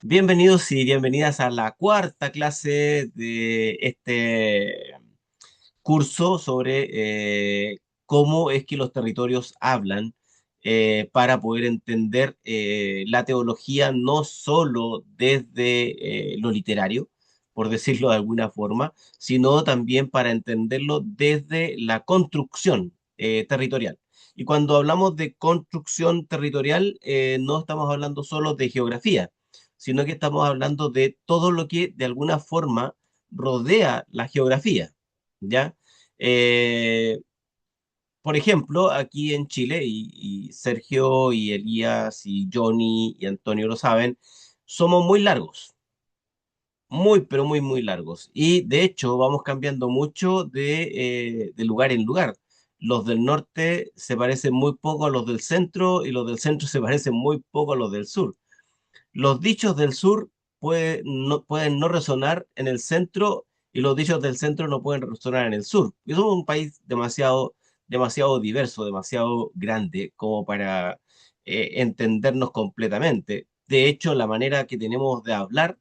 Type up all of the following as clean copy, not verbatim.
Bienvenidos y bienvenidas a la cuarta clase de este curso sobre cómo es que los territorios hablan para poder entender la teología no solo desde lo literario, por decirlo de alguna forma, sino también para entenderlo desde la construcción territorial. Y cuando hablamos de construcción territorial, no estamos hablando solo de geografía, sino que estamos hablando de todo lo que de alguna forma rodea la geografía. ¿Ya? Eh, por ejemplo, aquí en Chile, y Sergio y Elías y Johnny y Antonio lo saben, somos muy largos, muy, pero muy, muy largos. Y de hecho vamos cambiando mucho de lugar en lugar. Los del norte se parecen muy poco a los del centro y los del centro se parecen muy poco a los del sur. Los dichos del sur pueden no resonar en el centro y los dichos del centro no pueden resonar en el sur. Y somos un país demasiado diverso, demasiado grande como para entendernos completamente. De hecho, la manera que tenemos de hablar,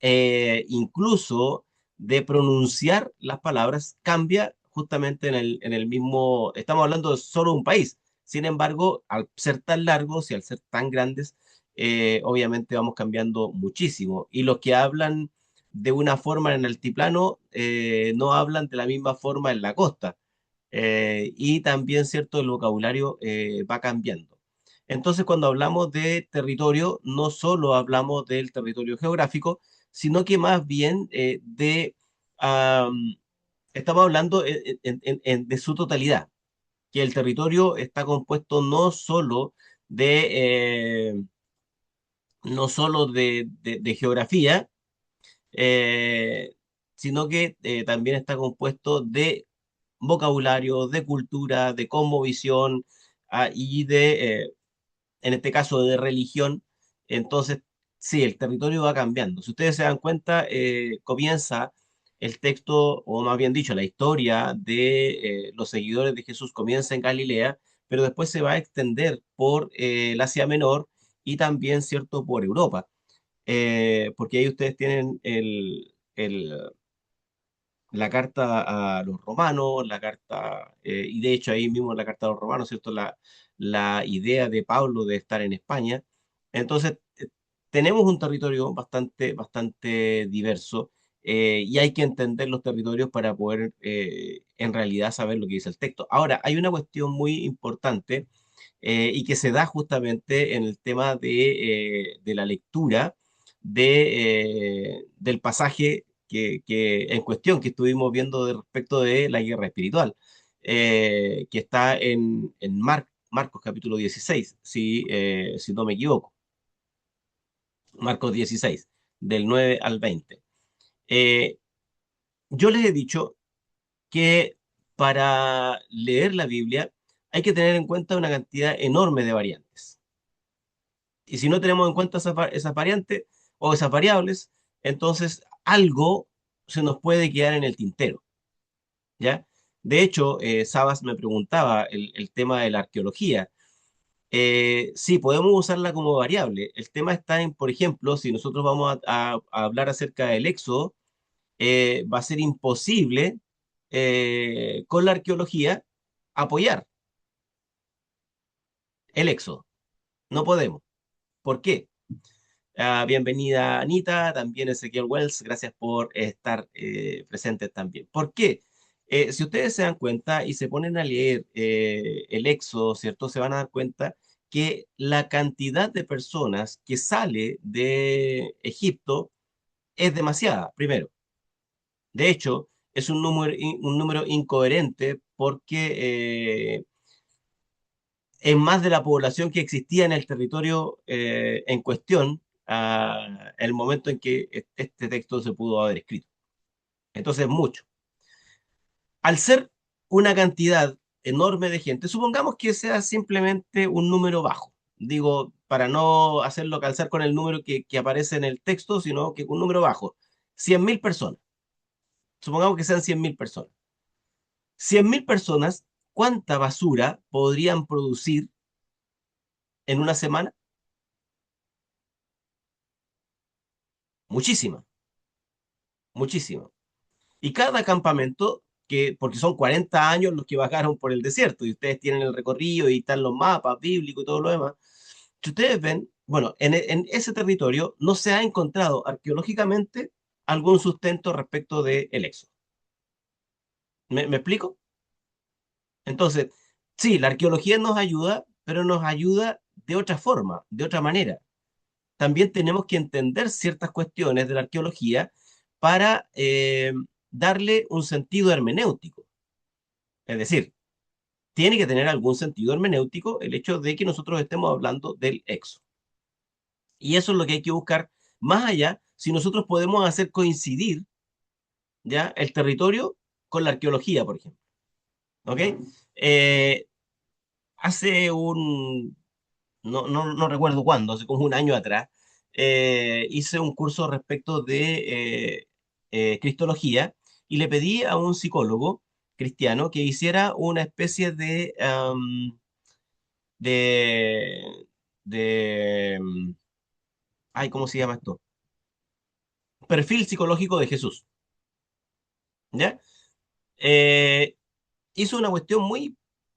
incluso de pronunciar las palabras, cambia justamente en el mismo. Estamos hablando de solo un país. Sin embargo, al ser tan largos y al ser tan grandes, obviamente vamos cambiando muchísimo. Y los que hablan de una forma en el altiplano no hablan de la misma forma en la costa. Y también, cierto, el vocabulario va cambiando. Entonces, cuando hablamos de territorio, no solo hablamos del territorio geográfico, sino que más bien am, estamos hablando de su totalidad, que el territorio está compuesto no solo de geografía, eh, sino que también está compuesto de vocabulario, de cultura, de cosmovisión, y en este caso, de religión. Entonces, sí, el territorio va cambiando. Si ustedes se dan cuenta, comienza el texto, o más bien dicho, la historia de los seguidores de Jesús comienza en Galilea, pero después se va a extender por el Asia Menor y también, ¿cierto?, por Europa. Porque ahí ustedes tienen la carta a los romanos, y de hecho ahí mismo en la carta a los romanos, ¿cierto? La idea de Pablo de estar en España. Entonces, tenemos un territorio bastante diverso, y hay que entender los territorios para poder en realidad saber lo que dice el texto. Ahora, hay una cuestión muy importante y que se da justamente en el tema de la lectura del pasaje en cuestión que estuvimos viendo respecto de la guerra espiritual, que está en Marcos capítulo 16, si no me equivoco. Marcos 16, del 9 al 20. Eh, yo les he dicho que para leer la Biblia hay que tener en cuenta una cantidad enorme de variantes. Y si no tenemos en cuenta esas variantes o esas variables, entonces algo se nos puede quedar en el tintero, ¿ya? De hecho, Sabas me preguntaba el tema de la arqueología. Sí, podemos usarla como variable. El tema está en, por ejemplo, si nosotros vamos a hablar acerca del éxodo, va a ser imposible con la arqueología apoyar el éxodo. No podemos. ¿Por qué? Bienvenida Anita, también Ezequiel Wells, gracias por estar presentes también. ¿Por qué? Si ustedes se dan cuenta y se ponen a leer el Éxodo, ¿cierto? Se van a dar cuenta que la cantidad de personas que sale de Egipto es demasiada, primero. De hecho, es un número incoherente porque es más de la población que existía en el territorio en cuestión el momento en que este texto se pudo haber escrito. Entonces, mucho. Al ser una cantidad enorme de gente, supongamos que sea simplemente un número bajo. Digo, para no hacerlo calzar con el número que aparece en el texto, sino que un número bajo. 100.000 personas. Supongamos que sean 100.000 personas. 100.000 personas, ¿cuánta basura podrían producir en una semana? muchísimas, muchísimas. Y cada campamento, porque son 40 años los que vagaron por el desierto, y ustedes tienen el recorrido y están los mapas bíblicos y todo lo demás, si ustedes ven, bueno, en ese territorio no se ha encontrado arqueológicamente algún sustento respecto del éxodo. ¿Me explico? Entonces, sí, la arqueología nos ayuda, pero nos ayuda de otra forma, de otra manera. También tenemos que entender ciertas cuestiones de la arqueología para darle un sentido hermenéutico. Es decir, tiene que tener algún sentido hermenéutico el hecho de que nosotros estemos hablando del exo. Y eso es lo que hay que buscar más allá, si nosotros podemos hacer coincidir ya el territorio con la arqueología, por ejemplo. ¿Ok? Eh, hace no recuerdo cuándo, hace como un año atrás, hice un curso respecto de cristología y le pedí a un psicólogo cristiano que hiciera una especie de, de, ay, ¿cómo se llama esto? Perfil psicológico de Jesús, ¿ya? Eh, hizo una cuestión muy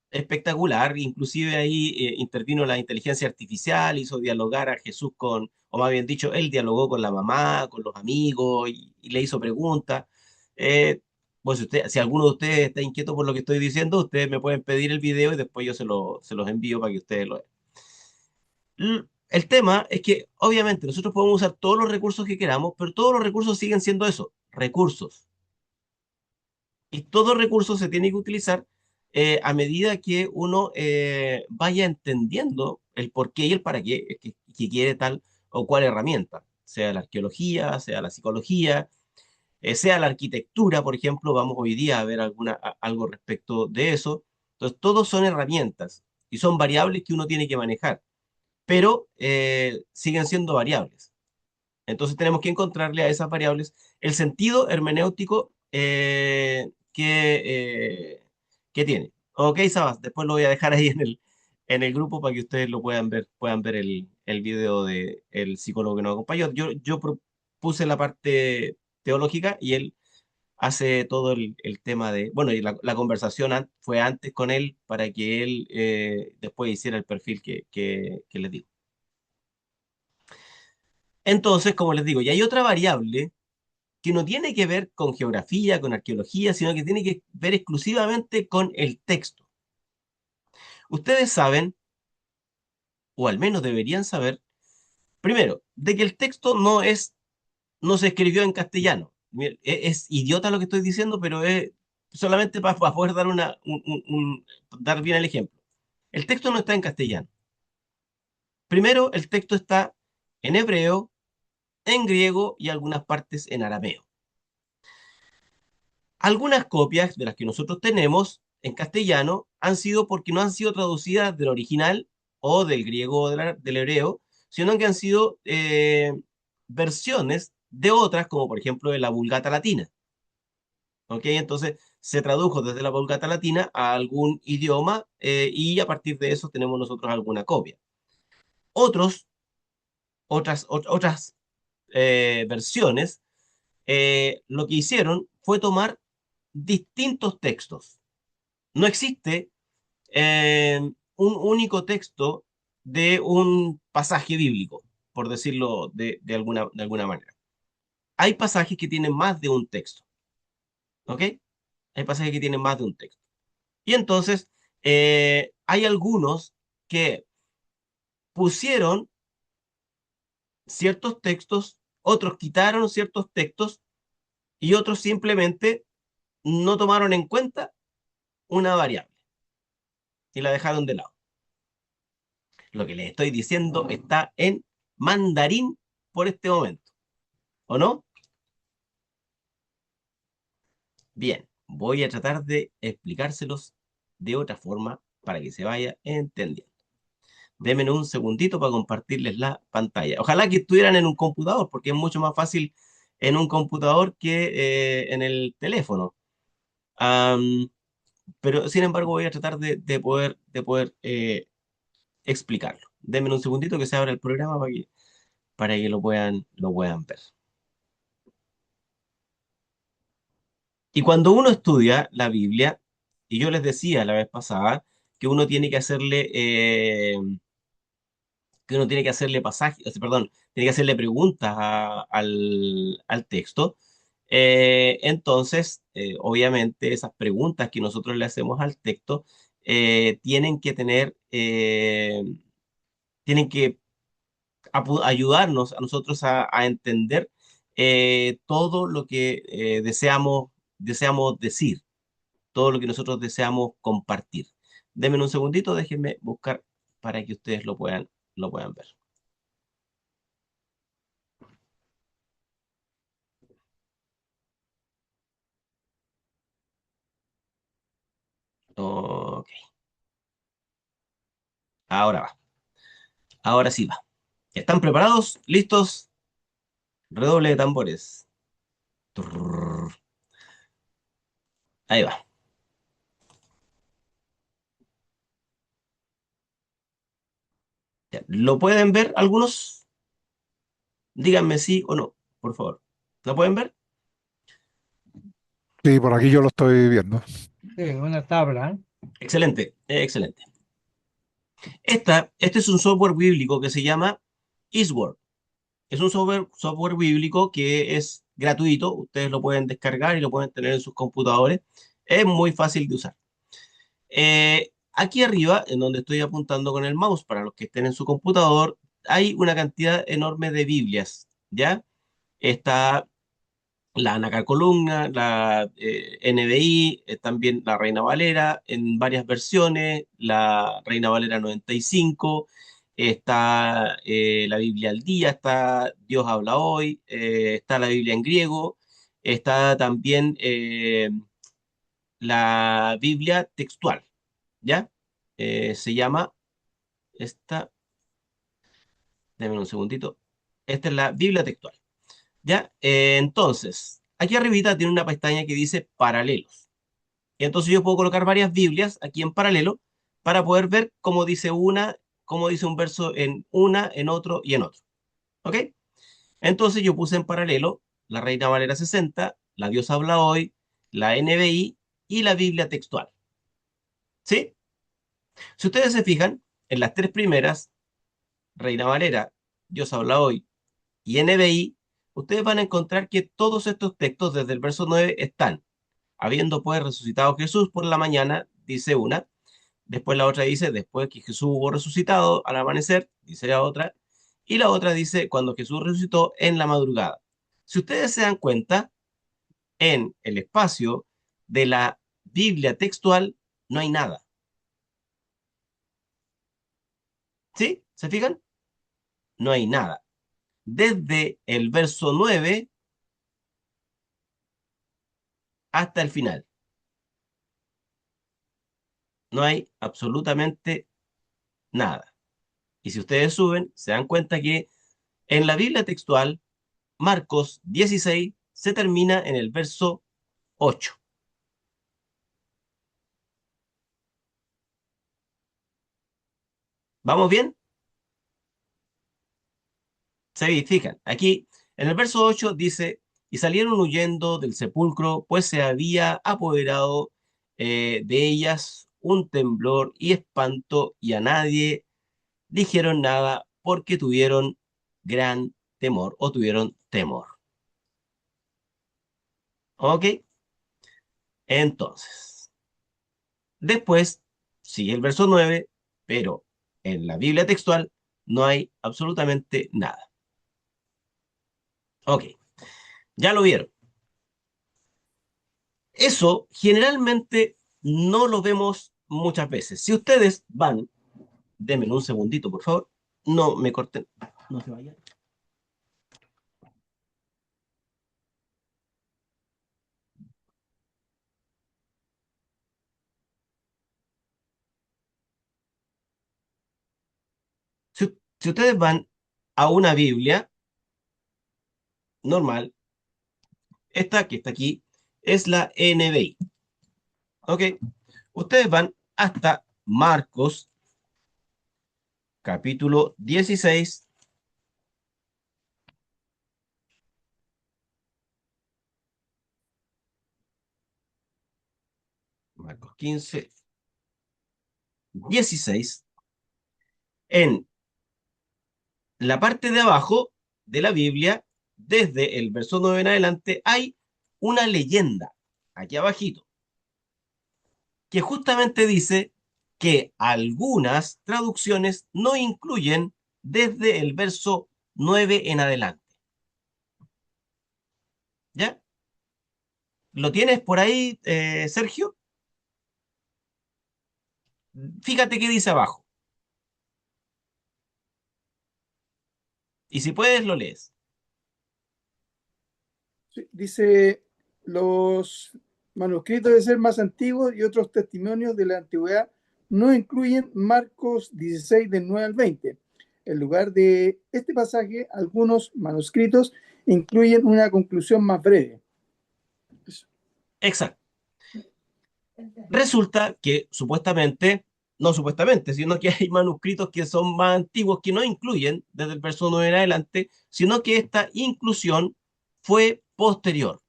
espectacular, inclusive ahí intervino la inteligencia artificial, hizo dialogar a Jesús con, o más bien dicho, él dialogó con la mamá, con los amigos y le hizo preguntas. Eh, pues si alguno de ustedes está inquieto por lo que estoy diciendo, ustedes me pueden pedir el video y después yo se los envío para que ustedes lo vean. El tema es que obviamente nosotros podemos usar todos los recursos que queramos, pero todos los recursos siguen siendo eso, recursos. Y todo recurso se tiene que utilizar a medida que uno vaya entendiendo el por qué y el para qué que quiere tal o cual herramienta, sea la arqueología, sea la psicología, sea la arquitectura, por ejemplo, vamos hoy día a ver algo respecto de eso. Entonces, todos son herramientas y son variables que uno tiene que manejar, pero siguen siendo variables. Entonces tenemos que encontrarle a esas variables el sentido hermenéutico que tiene. Ok, Sabas, después lo voy a dejar ahí en el grupo para que ustedes lo puedan ver el video del psicólogo que nos acompañó. Yo propuse la parte teológica y él hace todo el tema de, bueno, y la conversación fue antes con él para que él después hiciera el perfil que les digo. Entonces, como les digo, y hay otra variable que no tiene que ver con geografía, con arqueología, sino que tiene que ver exclusivamente con el texto. Ustedes saben, o al menos deberían saber, primero, de que el texto no se escribió en castellano. Es idiota lo que estoy diciendo, pero es solamente para poder dar, dar bien el ejemplo. El texto no está en castellano. Primero, el texto está en hebreo, en griego y algunas partes en arameo. Algunas copias de las que nosotros tenemos en castellano han sido porque no han sido traducidas del original o del griego o del hebreo, sino que han sido versiones de otras, como por ejemplo de la Vulgata Latina. ¿Ok? Entonces se tradujo desde la Vulgata Latina a algún idioma y a partir de eso tenemos nosotros alguna copia. Otros, otras versiones lo que hicieron fue tomar distintos textos. No existe un único texto de un pasaje bíblico, por decirlo de alguna manera. Hay pasajes que tienen más de un texto, ¿ok? Hay pasajes que tienen más de un texto. Y entonces, hay algunos que pusieron ciertos textos, otros quitaron ciertos textos y otros simplemente no tomaron en cuenta una variable y la dejaron de lado. Lo que les estoy diciendo está en mandarín por este momento, ¿o no? Bien, voy a tratar de explicárselos de otra forma para que se vaya entendiendo. Denme un segundito para compartirles la pantalla. Ojalá que estuvieran en un computador, porque es mucho más fácil en un computador que en el teléfono. Am, pero sin embargo voy a tratar de poder explicarlo. Denme un segundito que se abra el programa para que lo puedan ver. Y cuando uno estudia la Biblia, y yo les decía la vez pasada que uno tiene que hacerle, pasajes, perdón, tiene que hacerle preguntas al texto. Entonces, obviamente, esas preguntas que nosotros le hacemos al texto tienen que tienen que ayudarnos a nosotros a entender todo lo que deseamos decir, todo lo que nosotros deseamos compartir. Denme un segundito, déjenme buscar para que ustedes lo puedan ver. Ok, ahora va. Ahora sí va. ¿Están preparados? ¿Listos? Redoble de tambores. Trrr. Ahí va. Ya, ¿lo pueden ver algunos? Díganme sí o no, por favor. ¿Lo pueden ver? Sí, por aquí yo lo estoy viendo. Sí, una tabla. Excelente, excelente. Este es un software bíblico que se llama Eastward. Es un software bíblico que es gratuito. Ustedes lo pueden descargar y lo pueden tener en sus computadores. Es muy fácil de usar. Aquí arriba, en donde estoy apuntando con el mouse, para los que estén en su computador, hay una cantidad enorme de Biblias, ¿ya? Está la Anacar Columna, la NBI, también la Reina Valera en varias versiones, la Reina Valera 95, está la Biblia al día, está Dios habla hoy, está la Biblia en griego, está también la Biblia textual, ¿ya? Se llama esta, denme un segundito, esta es la Biblia textual. ¿Ya? Entonces, aquí arribita tiene una pestaña que dice paralelos. Y entonces yo puedo colocar varias Biblias aquí en paralelo para poder ver cómo dice un verso en una, en otro y en otro. ¿Ok? Entonces yo puse en paralelo la Reina Valera 60, la Dios habla hoy, la NBI y la Biblia textual. ¿Sí? Si ustedes se fijan, en las tres primeras, Reina Valera, Dios habla hoy y NBI, ustedes van a encontrar que todos estos textos desde el verso 9 están. Habiendo pues resucitado Jesús por la mañana, dice una. Después la otra dice, después que Jesús hubo resucitado al amanecer, dice la otra. Y la otra dice, cuando Jesús resucitó en la madrugada. Si ustedes se dan cuenta, en el espacio de la Biblia textual no hay nada. ¿Sí? ¿Se fijan? No hay nada. Desde el verso 9 hasta el final. No hay absolutamente nada. Y si ustedes suben, se dan cuenta que en la Biblia textual, Marcos 16 se termina en el verso 8. ¿Vamos bien? Se fijan, aquí en el verso 8 dice, y salieron huyendo del sepulcro, pues se había apoderado de ellas un temblor y espanto, y a nadie dijeron nada porque tuvieron gran temor o tuvieron temor. ¿Ok? Entonces, después sigue el verso 9, pero en la Biblia textual no hay absolutamente nada. Ok, ya lo vieron. Eso generalmente no lo vemos muchas veces. Si ustedes van, denme un segundito, por favor, no me corten, no se vayan. Si ustedes van a una Biblia normal, esta que está aquí es la NBI. ¿Ok? Ustedes van hasta Marcos capítulo 16. Marcos 15, 16. En la parte de abajo de la Biblia, desde el verso 9 en adelante, hay una leyenda, aquí abajito, que justamente dice que algunas traducciones no incluyen desde el verso 9 en adelante. ¿Ya? ¿Lo tienes por ahí, Sergio? Fíjate qué dice abajo. Y si puedes, lo lees. Sí, dice, los manuscritos deben ser más antiguos y otros testimonios de la antigüedad no incluyen Marcos 16 del 9 al 20. En lugar de este pasaje, algunos manuscritos incluyen una conclusión más breve. Exacto. Resulta que supuestamente, no supuestamente, sino que hay manuscritos que son más antiguos que no incluyen desde el verso 9 en adelante, sino que esta inclusión fue posterior.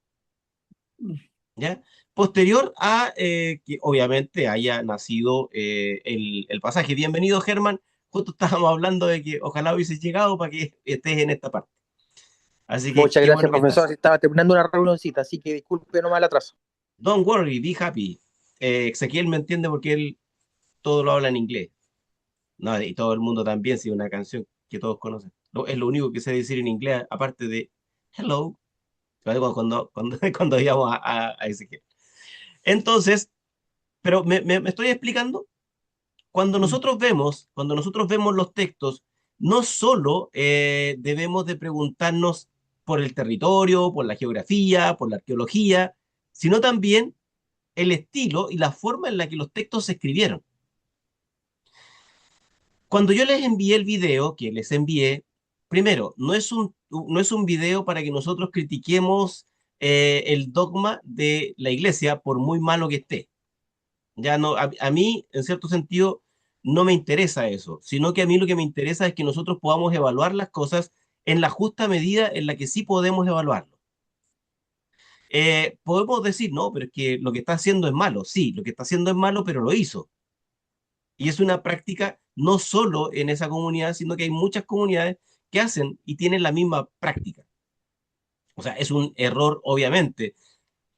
¿Ya? Posterior a que obviamente haya nacido el pasaje. Bienvenido, Germán. Justo estábamos hablando de que ojalá hubieses llegado para que estés en esta parte. Así que Muchas qué gracias, bueno que profesor. estás. Estaba terminando una reunioncita, así que disculpe nomás el atraso. Don't worry, be happy. Ezequiel me entiende porque él todo lo habla en inglés. No, y todo el mundo también, si una canción que todos conocen. Es lo único que sé decir en inglés, aparte de hello, cuando íbamos a Ezequiel. Entonces, pero me estoy explicando. Cuando nosotros vemos los textos, no solo debemos de preguntarnos por el territorio, por la geografía, por la arqueología, sino también el estilo y la forma en la que los textos se escribieron. Cuando yo les envié el video que les envié, primero, no es un video para que nosotros critiquemos el dogma de la iglesia por muy malo que esté. Ya no, a mí, en cierto sentido, no me interesa eso, sino que a mí lo que me interesa es que nosotros podamos evaluar las cosas en la justa medida en la que sí podemos evaluarlo. Podemos decir, no, pero es que lo que está haciendo es malo. Sí, lo que está haciendo es malo, pero lo hizo. Y es una práctica no solo en esa comunidad, sino que hay muchas comunidades que hacen y tienen la misma práctica. O sea, es un error, obviamente.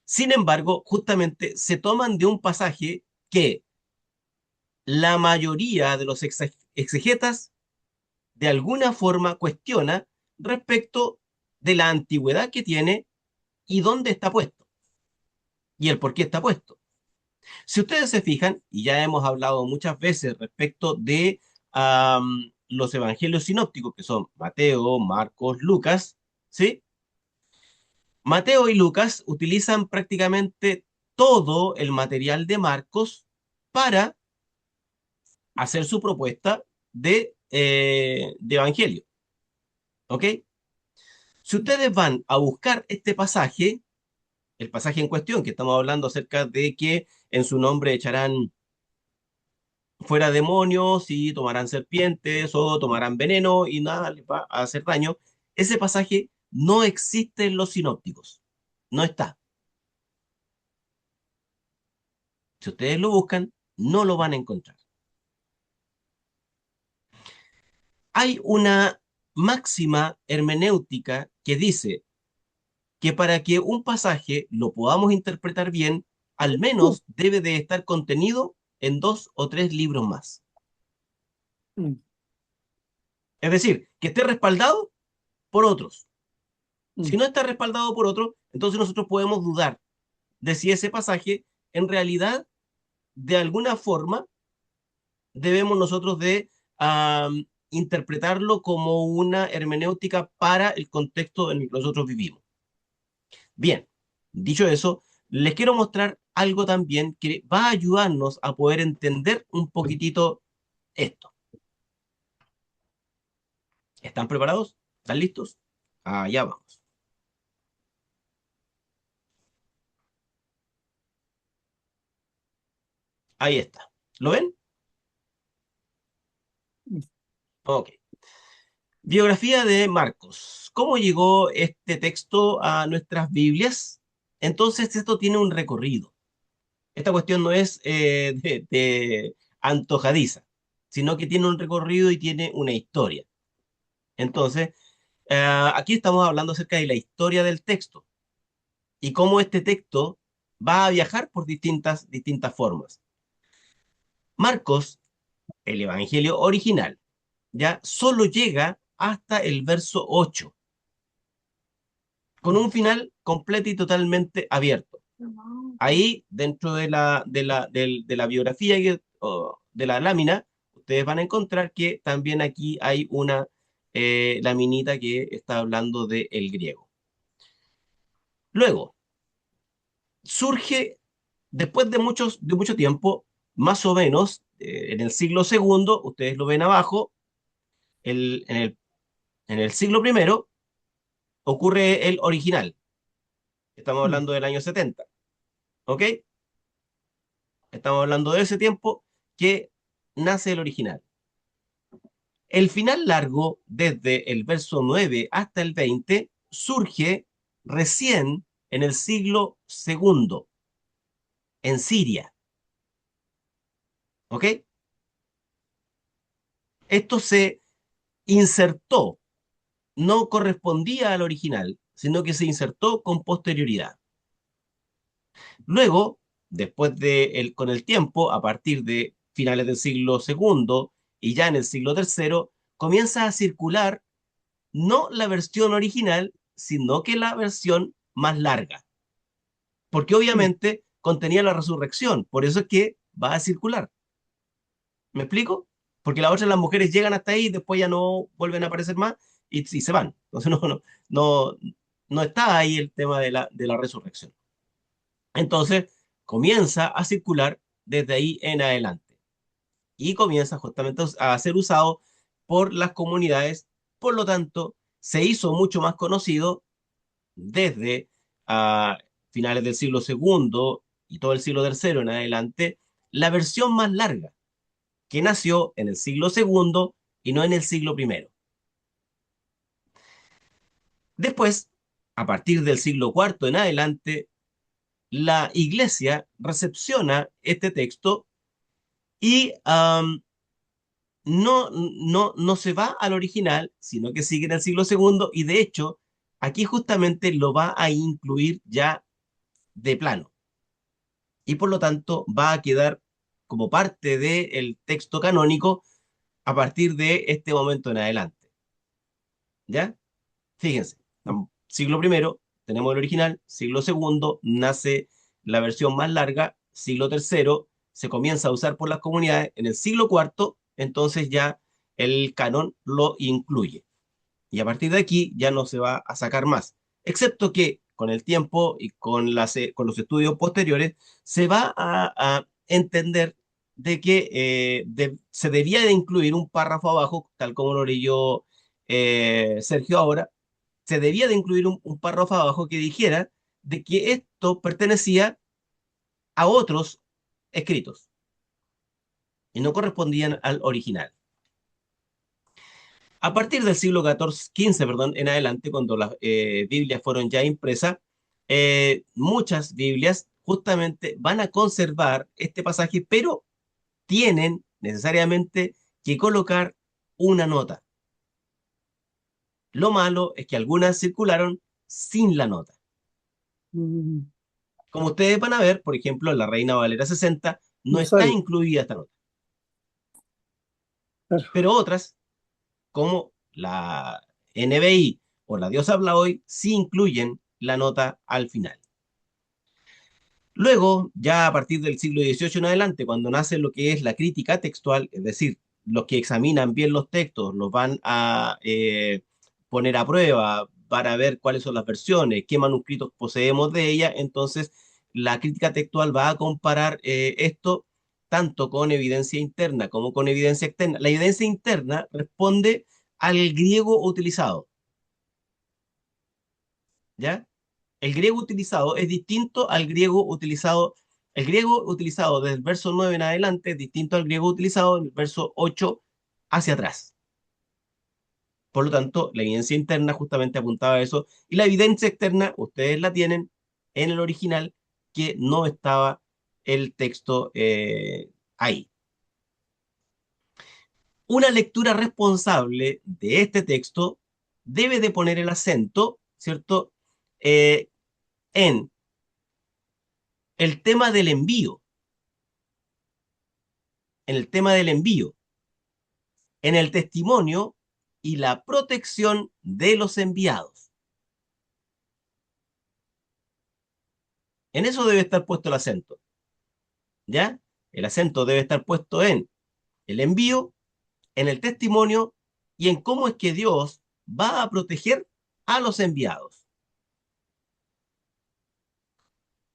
Sin embargo, justamente se toman de un pasaje que la mayoría de los exegetas de alguna forma cuestiona respecto de la antigüedad que tiene y dónde está puesto y el por qué está puesto. Si ustedes se fijan, y ya hemos hablado muchas veces respecto de los evangelios sinópticos, que son Mateo, Marcos, Lucas, ¿sí? Mateo y Lucas utilizan prácticamente todo el material de Marcos para hacer su propuesta de evangelio. ¿Ok? Si ustedes van a buscar este pasaje, el pasaje en cuestión, que estamos hablando acerca de que en su nombre echarán fuera demonios y tomarán serpientes o tomarán veneno y nada les va a hacer daño, ese pasaje no existe en los sinópticos. No está. Si ustedes lo buscan, no lo van a encontrar. Hay una máxima hermenéutica que dice que para que un pasaje lo podamos interpretar bien, al menos debe de estar contenido en dos o tres libros más. Es decir, que esté respaldado por otros. Si no está respaldado por otros, entonces nosotros podemos dudar de si ese pasaje en realidad, de alguna forma, debemos nosotros de interpretarlo como una hermenéutica para el contexto en el que nosotros vivimos. Bien, dicho eso, les quiero mostrar algo también que va a ayudarnos a poder entender un poquitito esto. ¿Están preparados? ¿Están listos? Allá vamos. Ahí está. ¿Lo ven? Ok. Biografía de Marcos. ¿Cómo llegó este texto a nuestras Biblias? Entonces, esto tiene un recorrido. Esta cuestión no es de antojadiza, sino que tiene un recorrido y tiene una historia. Entonces, aquí estamos hablando acerca de la historia del texto y cómo este texto va a viajar por distintas formas. Marcos, el Evangelio original, ya solo llega hasta el verso 8, con un final completo y totalmente abierto. Ahí, dentro de la biografía o de la lámina, ustedes van a encontrar que también aquí hay una laminita que está hablando del griego. Luego, surge, después de mucho tiempo, más o menos, en el siglo segundo, ustedes lo ven abajo, en el siglo primero, ocurre el original. Estamos Mm. hablando del año 70, ¿ok? Estamos hablando de ese tiempo que nace el original. El final largo, desde el verso 9 hasta el 20, surge recién en el siglo segundo, en Siria, ¿ok? Esto se insertó, no correspondía al original, sino que se insertó con posterioridad. Luego, con el tiempo, a partir de finales del siglo segundo y ya en el siglo tercero, comienza a circular no la versión original, sino que la versión más larga, porque Mm. obviamente contenía la resurrección, por eso es que va a circular. ¿Me explico? Porque la otra, las mujeres llegan hasta ahí y después ya no vuelven a aparecer más y se van. Entonces no, no está ahí el tema de la resurrección. Entonces comienza a circular desde ahí en adelante y comienza justamente a ser usado por las comunidades. Por lo tanto, se hizo mucho más conocido desde finales del siglo segundo y todo el siglo tercero en adelante, la versión más larga, que nació en el siglo segundo y no en el siglo primero. Después, a partir del siglo cuarto en adelante, la iglesia recepciona este texto y no se va al original, sino que sigue en el siglo segundo y de hecho, aquí justamente lo va a incluir ya de plano y por lo tanto va a quedar como parte del texto canónico a partir de este momento en adelante. ¿Ya? Fíjense, siglo primero tenemos el original, siglo segundo nace la versión más larga, siglo tercero se comienza a usar por las comunidades, en el siglo cuarto entonces ya el canon lo incluye. Y a partir de aquí ya no se va a sacar más, excepto que con el tiempo y con los estudios posteriores se va a entender de que se debía de incluir un párrafo abajo, tal como lo leyó Sergio ahora, se debía de incluir un párrafo abajo que dijera de que esto pertenecía a otros escritos y no correspondían al original. A partir del siglo XV, perdón, en adelante, cuando las Biblias fueron ya impresas, muchas Biblias justamente van a conservar este pasaje, pero tienen necesariamente que colocar una nota. Lo malo es que algunas circularon sin la nota. Mm. Como ustedes van a ver, por ejemplo, en la Reina Valera 60 no No está sale. incluida esta nota, Claro. pero otras, como la NBI o la Dios habla hoy, sí incluyen la nota al final. Luego, ya a partir del siglo XVIII en adelante, cuando nace lo que es la crítica textual, es decir, los que examinan bien los textos, los van a poner a prueba para ver cuáles son las versiones, qué manuscritos poseemos de ella, entonces la crítica textual va a comparar esto tanto con evidencia interna como con evidencia externa. La evidencia interna responde al griego utilizado, ¿ya? El griego utilizado es distinto al griego utilizado. El griego utilizado desde el verso 9 en adelante es distinto al griego utilizado del verso 8 hacia atrás. Por lo tanto, la evidencia interna justamente apuntaba a eso. Y la evidencia externa, ustedes la tienen en el original, que no estaba el texto ahí. Una lectura responsable de este texto debe de poner el acento, ¿cierto?, Eh, en el tema del envío, en el tema del envío, en el testimonio y la protección de los enviados. En eso debe estar puesto el acento, ¿ya? El acento debe estar puesto en el envío, en el testimonio y en cómo es que Dios va a proteger a los enviados.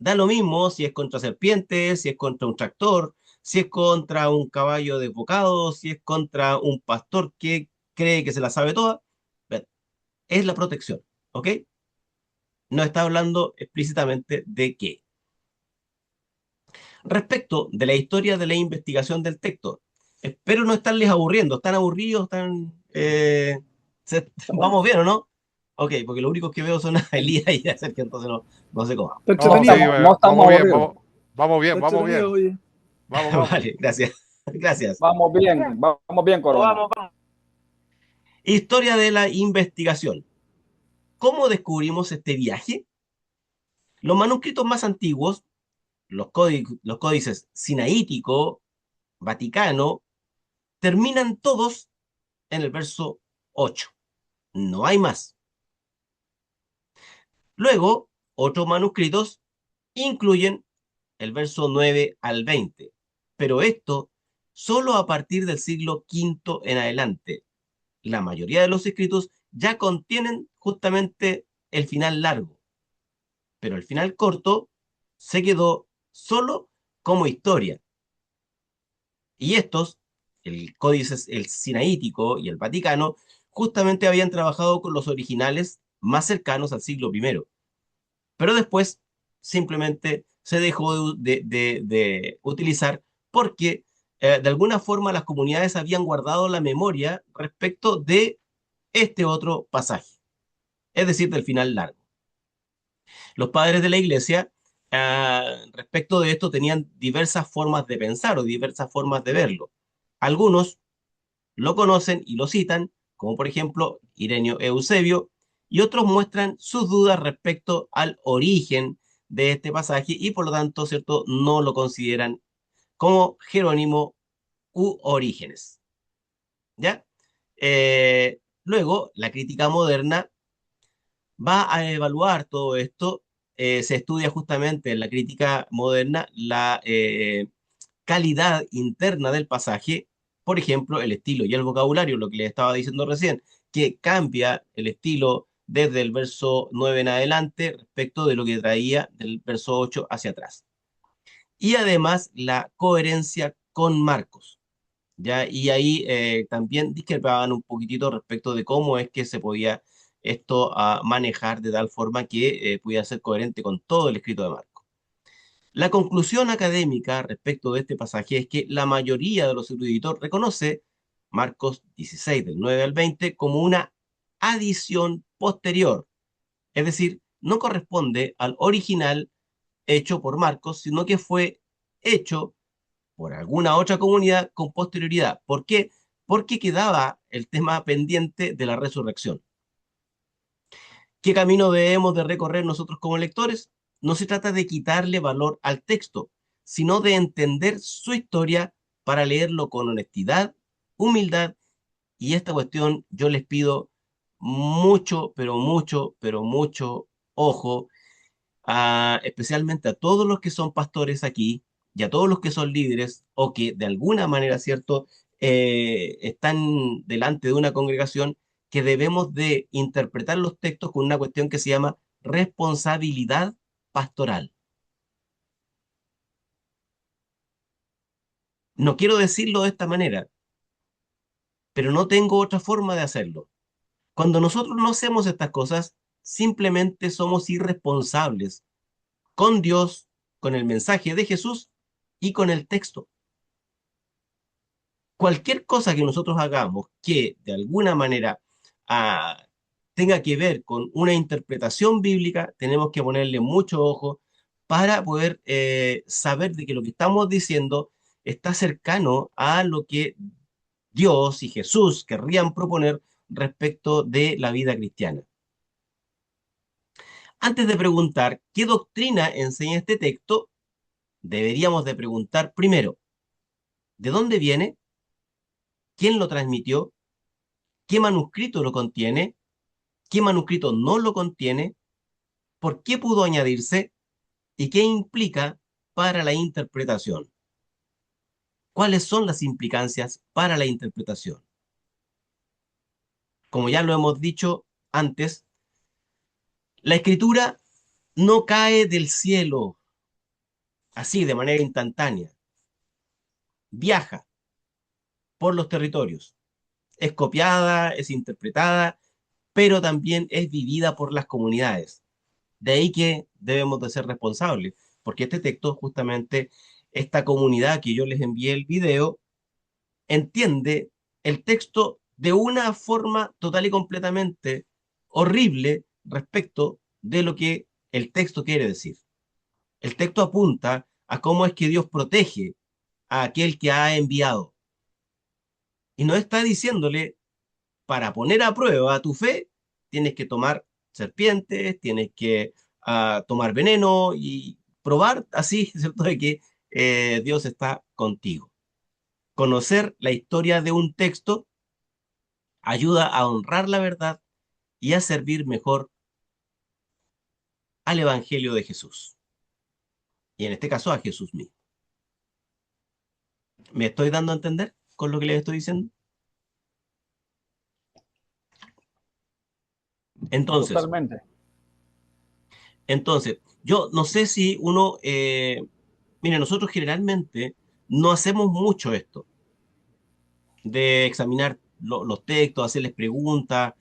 Da lo mismo si es contra serpientes, si es contra un tractor, si es contra un caballo desbocado, si es contra un pastor que cree que se la sabe toda. Es la protección, ¿ok? No está hablando explícitamente de qué. Respecto de la historia de la investigación del texto, espero no estarles aburriendo. ¿Están aburridos? ¿Vamos bien o no? Ok, porque lo único que veo son a Elías y a Sergio, entonces no sé cómo. Está No, sí, entretenido. No estamos vamos bien, aburridos. vamos bien, Está vamos entretenido, bien. oye. Vamos. Vale, gracias. Gracias. Vamos bien, Corona. Historia de la investigación. ¿Cómo descubrimos este viaje? Los manuscritos más antiguos, los códices sinaítico, vaticano, terminan todos en el verso 8. No hay más. Luego, otros manuscritos incluyen el verso 9 al 20, pero esto solo a partir del siglo V en adelante. La mayoría de los escritos ya contienen justamente el final largo, pero el final corto se quedó solo como historia. Y estos, el códice, el sinaítico y el vaticano, justamente habían trabajado con los originales más cercanos al siglo I. Pero después simplemente se dejó de utilizar porque de alguna forma las comunidades habían guardado la memoria respecto de este otro pasaje, es decir, del final largo. Los padres de la iglesia, respecto de esto, tenían diversas formas de pensar o diversas formas de verlo. Algunos lo conocen y lo citan, como por ejemplo Ireneo Eusebio, y otros muestran sus dudas respecto al origen de este pasaje y por lo tanto, ¿cierto?, no lo consideran como Jerónimo u Orígenes. ¿Ya? Luego, la crítica moderna va a evaluar todo esto. Se estudia justamente en la crítica moderna la calidad interna del pasaje, por ejemplo, el estilo y el vocabulario, lo que les estaba diciendo recién, que cambia el estilo desde el verso 9 en adelante respecto de lo que traía del verso 8 hacia atrás. Y además la coherencia con Marcos, ¿ya? Y ahí también discrepaban un poquitito respecto de cómo es que se podía esto manejar de tal forma que pudiera ser coherente con todo el escrito de Marcos. La conclusión académica respecto de este pasaje es que la mayoría de los eruditos reconoce Marcos 16 del 9 al 20 como una adición posterior, es decir, no corresponde al original hecho por Marcos, sino que fue hecho por alguna otra comunidad con posterioridad. ¿Por qué? Porque quedaba el tema pendiente de la resurrección. ¿Qué camino debemos de recorrer nosotros como lectores? No se trata de quitarle valor al texto, sino de entender su historia para leerlo con honestidad, humildad, y esta cuestión yo les pido mucho, pero mucho ojo, especialmente a todos los que son pastores aquí y a todos los que son líderes o que de alguna manera, ¿cierto?, están delante de una congregación, que debemos de interpretar los textos con una cuestión que se llama responsabilidad pastoral. No quiero decirlo de esta manera, pero no tengo otra forma de hacerlo. Cuando nosotros no hacemos estas cosas, simplemente somos irresponsables con Dios, con el mensaje de Jesús y con el texto. Cualquier cosa que nosotros hagamos que de alguna manera ah, tenga que ver con una interpretación bíblica, tenemos que ponerle mucho ojo, para poder saber de que lo que estamos diciendo está cercano a lo que Dios y Jesús querrían proponer respecto de la vida cristiana. Antes de preguntar qué doctrina enseña este texto, deberíamos de preguntar primero, ¿de dónde viene? ¿Quién lo transmitió? ¿Qué manuscrito lo contiene? ¿Qué manuscrito no lo contiene? ¿Por qué pudo añadirse? ¿Y qué implica para la interpretación? ¿Cuáles son las implicancias para la interpretación? Como ya lo hemos dicho antes, la escritura no cae del cielo así de manera instantánea. Viaja por los territorios. Es copiada, es interpretada, pero también es vivida por las comunidades. De ahí que debemos de ser responsables, porque este texto, justamente, esta comunidad que yo les envié el video, entiende el texto de una forma total y completamente horrible respecto de lo que el texto quiere decir. El texto apunta a cómo es que Dios protege a aquel que ha enviado. Y no está diciéndole, para poner a prueba tu fe, tienes que tomar serpientes, tienes que tomar veneno y probar así, ¿cierto?, de que Dios está contigo. Conocer la historia de un texto ayuda a honrar la verdad y a servir mejor al Evangelio de Jesús. Y en este caso a Jesús mismo. ¿Me estoy dando a entender con lo que les estoy diciendo? Entonces, Totalmente. yo no sé si uno, mire, nosotros generalmente no hacemos mucho esto, de examinar los textos, hacerles preguntas,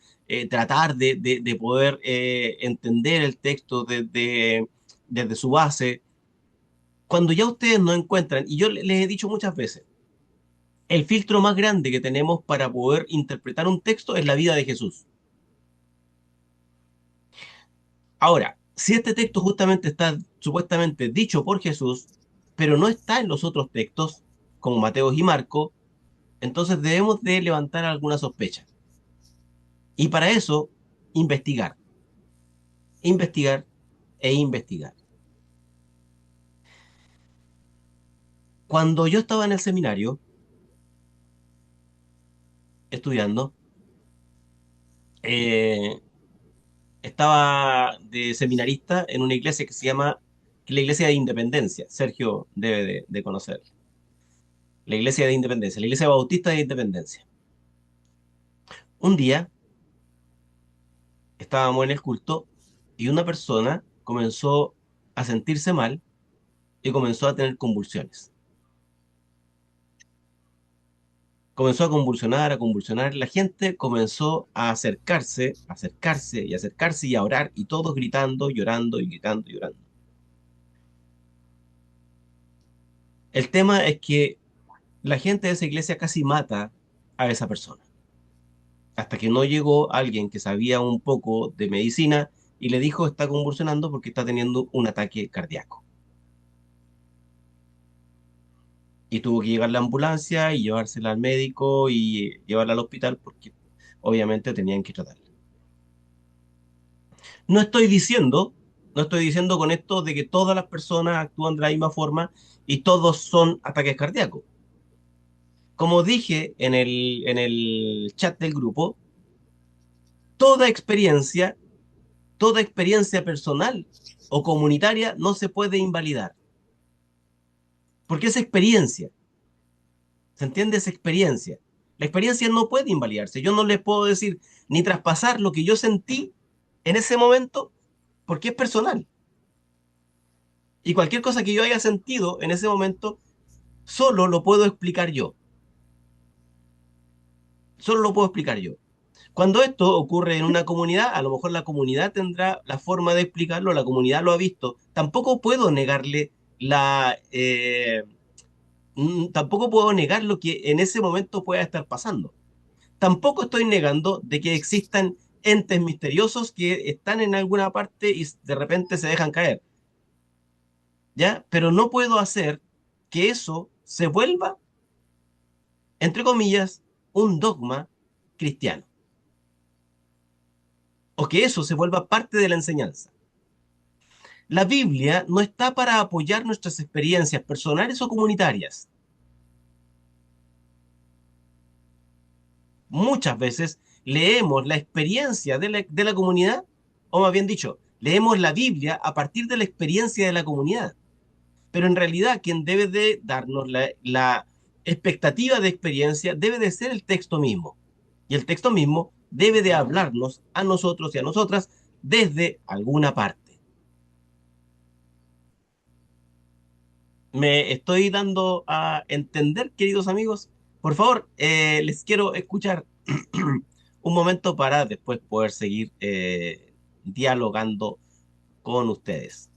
tratar de poder entender el texto desde su base. Cuando ya ustedes no encuentran, y yo les he dicho muchas veces, el filtro más grande que tenemos para poder interpretar un texto es la vida de Jesús. Ahora, si este texto justamente está supuestamente dicho por Jesús, pero no está en los otros textos, como Mateo y Marco, entonces debemos de levantar alguna sospecha. Y para eso, investigar, investigar e investigar. Cuando yo estaba en el seminario, estudiando, eh, estaba de seminarista en una iglesia que se llama la Iglesia de Independencia. Sergio debe de conocer. La Iglesia de Independencia, la Iglesia Bautista de Independencia. Un día estábamos en el culto y una persona comenzó a sentirse mal y comenzó a tener convulsiones. Comenzó a convulsionar, a convulsionar. La gente comenzó a acercarse, acercarse y acercarse y a orar y todos gritando, llorando y gritando y llorando. El tema es que la gente de esa iglesia casi mata a esa persona. Hasta que no llegó alguien que sabía un poco de medicina y le dijo está convulsionando porque está teniendo un ataque cardíaco. Y tuvo que llegar la ambulancia y llevársela al médico y llevarla al hospital porque obviamente tenían que tratarla. No estoy diciendo, no estoy diciendo con esto de que todas las personas actúan de la misma forma y todos son ataques cardíacos. Como dije en el chat del grupo, toda experiencia, toda experiencia personal o comunitaria no se puede invalidar. Porque es experiencia. ¿Se entiende? Esa experiencia. La experiencia no puede invalidarse. Yo no les puedo decir ni traspasar lo que yo sentí en ese momento porque es personal. Y cualquier cosa que yo haya sentido en ese momento, solo lo puedo explicar yo. Solo lo puedo explicar yo. Cuando esto ocurre en una comunidad, a lo mejor la comunidad tendrá la forma de explicarlo, la comunidad lo ha visto. Tampoco puedo negarle tampoco puedo negar lo que en ese momento pueda estar pasando. Tampoco estoy negando de que existan entes misteriosos que están en alguna parte y de repente se dejan caer. ¿ya? Pero no puedo hacer que eso se vuelva, entre comillas, un dogma cristiano, o que eso se vuelva parte de la enseñanza. La Biblia no está para apoyar nuestras experiencias personales o comunitarias. Muchas veces leemos la experiencia de la comunidad, o más bien dicho, leemos la Biblia a partir de la experiencia de la comunidad. Pero en realidad quien debe de darnos la expectativa de experiencia debe de ser el texto mismo. Y el texto mismo debe de hablarnos a nosotros y a nosotras desde alguna parte. ¿Me estoy dando a entender, queridos amigos? Por favor, les quiero escuchar un momento para después poder seguir dialogando con ustedes.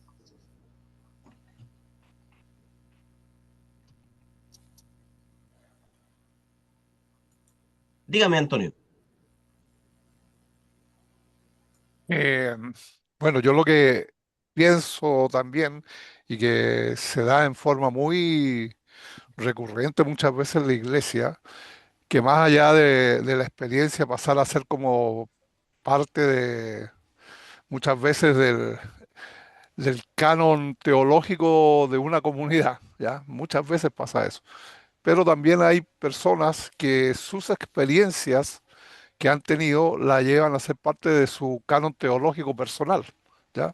Dígame, Antonio. Eh, bueno, yo lo que pienso también y que se da en forma muy recurrente muchas veces en la iglesia, que más allá de la experiencia pasar a ser como parte de muchas veces del canon teológico de una comunidad, ¿ya? Muchas veces pasa eso. Pero también hay personas que sus experiencias que han tenido la llevan a ser parte de su canon teológico personal, ¿ya?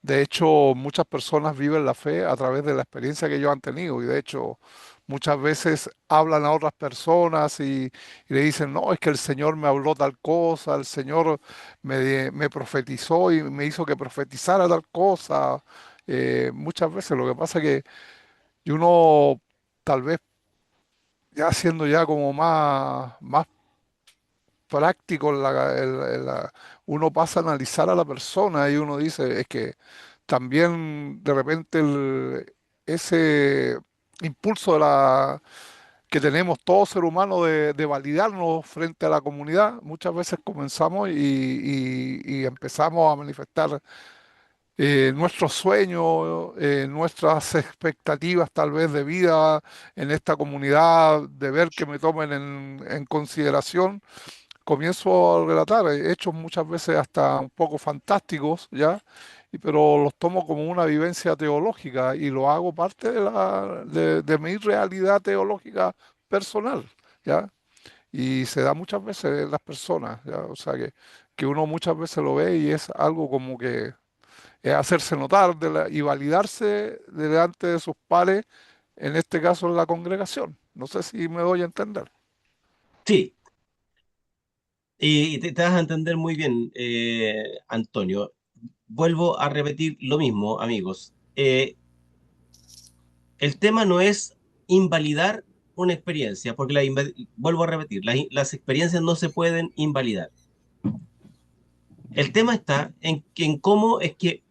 De hecho, muchas personas viven la fe a través de la experiencia que ellos han tenido y de hecho muchas veces hablan a otras personas y le dicen, no, es que el Señor me habló tal cosa, el Señor me profetizó y me hizo que profetizara tal cosa. Muchas veces lo que pasa es que y uno tal vez ya siendo ya como más práctico, uno pasa a analizar a la persona y uno dice, es que también de repente ese impulso que tenemos todo ser humano de validarnos frente a la comunidad, muchas veces comenzamos y empezamos a manifestar nuestros sueños, nuestras expectativas tal vez de vida en esta comunidad, de ver que me tomen en consideración. Comienzo a relatar hechos muchas veces hasta un poco fantásticos, ¿ya? Pero los tomo como una vivencia teológica y lo hago parte de mi realidad teológica personal, ¿ya? Y se da muchas veces en las personas, ¿ya? O sea que uno muchas veces lo ve y es algo como que es hacerse notar y validarse delante de sus pares, en este caso en la congregación. No sé si me doy a entender. Sí, y te vas a entender muy bien, Antonio. Vuelvo a repetir lo mismo, amigos. El tema no es invalidar una experiencia, porque vuelvo a repetir, las experiencias no se pueden invalidar. El tema está en cómo es que,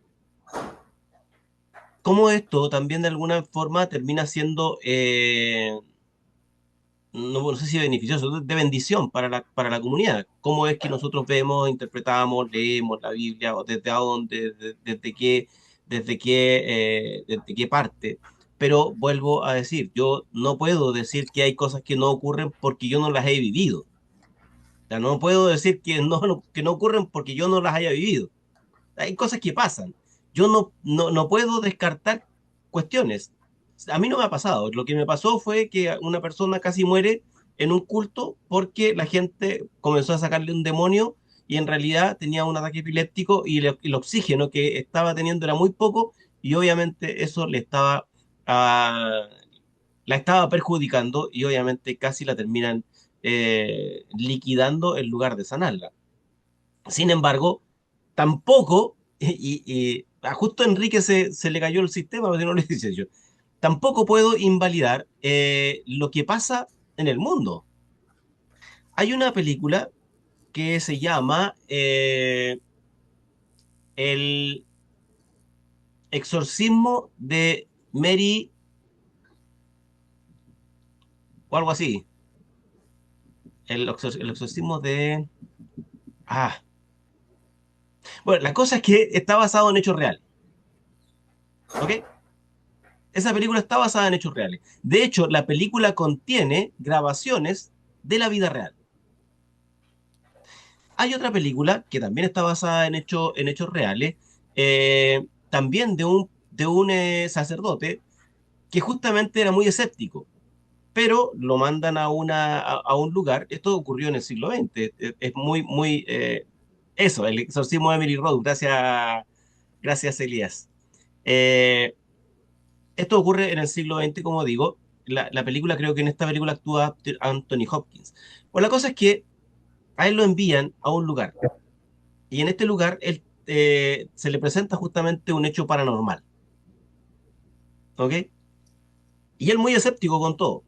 cómo esto también de alguna forma termina siendo, no sé si beneficioso, de bendición para la comunidad. Cómo es que nosotros vemos, interpretamos, leemos la Biblia, o desde dónde, desde qué parte. Pero vuelvo a decir, yo no puedo decir que hay cosas que no ocurren porque yo no las he vivido. O sea, no puedo decir que no ocurren porque yo no las haya vivido. Hay cosas que pasan. Yo no puedo descartar cuestiones. A mí no me ha pasado. Lo que me pasó fue que una persona casi muere en un culto porque la gente comenzó a sacarle un demonio y en realidad tenía un ataque epiléptico y el oxígeno que estaba teniendo era muy poco y obviamente eso ah, la estaba perjudicando y obviamente casi la terminan liquidando en lugar de sanarla. Sin embargo, tampoco, a justo a Enrique se le cayó el sistema, pero si no le dice yo, tampoco puedo invalidar lo que pasa en el mundo. Hay una película que se llama El exorcismo de Mary o algo así. El exorcismo de... Ah, bueno, la cosa es que está basado en hechos reales, ¿ok? Esa película está basada en hechos reales. De hecho, la película contiene grabaciones de la vida real. Hay otra película que también está basada en hechos reales, también de un sacerdote que justamente era muy escéptico, pero lo mandan a un lugar. Esto ocurrió en el siglo XX. Es muy, muy... eso, el exorcismo de Emily Rose. Gracias, Elías. Eh, Esto ocurre en el siglo XX, como digo. La película, creo que en esta película actúa Anthony Hopkins. Pues la cosa es que a él lo envían a un lugar. Y en este lugar él, se le presenta justamente un hecho paranormal. ¿Ok? Y él muy escéptico con todo.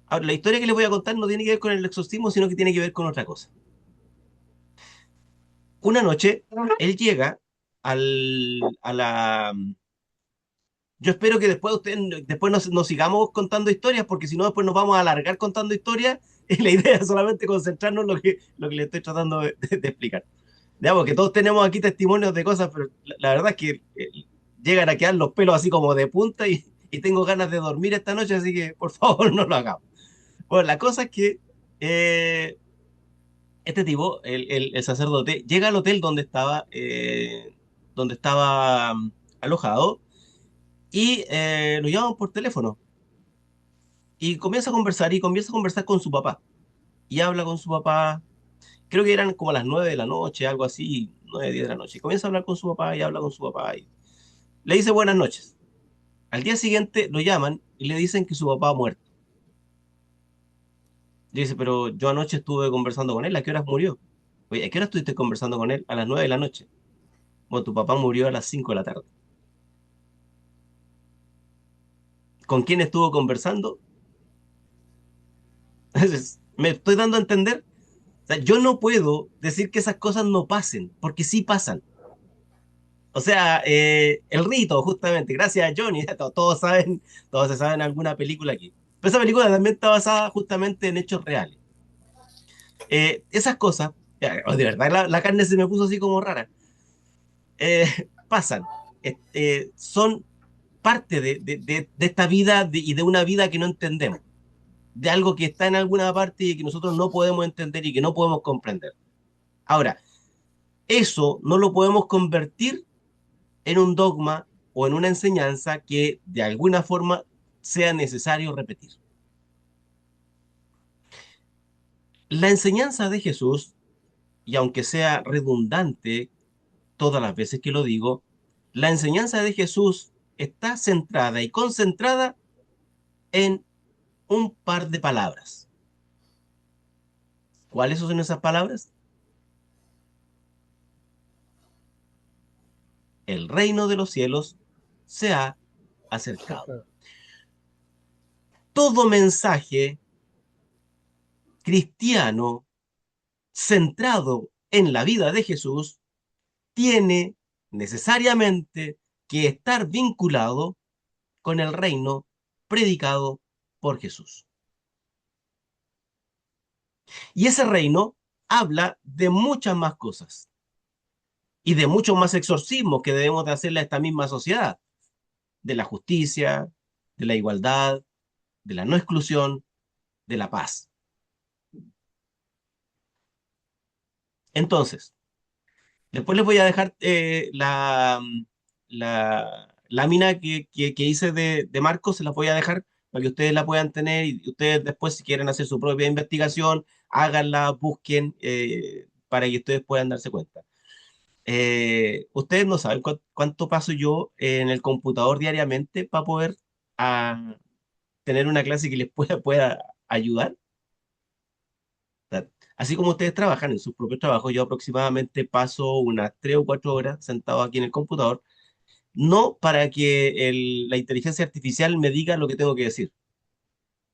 Ahora, la historia que les voy a contar no tiene que ver con el exorcismo, sino que tiene que ver con otra cosa. Una noche, él llega a la... Yo espero que después nos sigamos contando historias, porque si no, después nos vamos a alargar contando historias. Y la idea es solamente concentrarnos en lo que le estoy tratando de explicar. Digamos que todos tenemos aquí testimonios de cosas, pero la verdad es que llegan a quedar los pelos así como de punta y tengo ganas de dormir esta noche, así que por favor no lo hagamos. Bueno, la cosa es que eh, este tipo, el sacerdote, llega al hotel donde estaba alojado y lo llaman por teléfono y comienza a conversar con su papá y habla con su papá. Creo que eran como a las 9 de la noche, algo así, 9 10 de la noche. Y comienza a hablar con su papá y habla con su papá y le dice buenas noches. Al día siguiente lo llaman y le dicen que su papá ha muerto. Y dice, pero yo anoche estuve conversando con él, ¿a qué horas murió? Oye, ¿a qué hora estuviste conversando con él? A las 9 de la noche. Bueno, tu papá murió a las 5 de la tarde. ¿Con quién estuvo conversando? ¿Me estoy dando a entender? O sea, yo no puedo decir que esas cosas no pasen, porque sí pasan. O sea, el rito, justamente, gracias a Johnny, todos se saben alguna película aquí. Pero esa película también está basada justamente en hechos reales. Esas cosas, de verdad la carne se me puso así como rara, pasan. Son parte de esta vida y de una vida que no entendemos, de algo que está en alguna parte y que nosotros no podemos entender y que no podemos comprender. Ahora, eso no lo podemos convertir en un dogma o en una enseñanza que de alguna forma sea necesario repetir. La enseñanza de Jesús, y aunque sea redundante todas las veces que lo digo, la enseñanza de Jesús está centrada y concentrada en un par de palabras. ¿Cuáles son esas palabras? El reino de los cielos se ha acercado. Todo mensaje cristiano centrado en la vida de Jesús tiene necesariamente que estar vinculado con el reino predicado por Jesús. Y ese reino habla de muchas más cosas y de muchos más exorcismos que debemos de hacerle a esta misma sociedad, de la justicia, de la igualdad, de la no exclusión, de la paz. Entonces, después les voy a dejar la lámina que hice de Marcos, se las voy a dejar para que ustedes la puedan tener y ustedes después, si quieren hacer su propia investigación, háganla, busquen, para que ustedes puedan darse cuenta. Ustedes no saben cuánto paso yo en el computador diariamente para poder ah, tener una clase que les pueda ayudar. O sea, así como ustedes trabajan en sus propios trabajos, yo aproximadamente paso unas 3 o 4 horas sentado aquí en el computador, no para que la inteligencia artificial me diga lo que tengo que decir.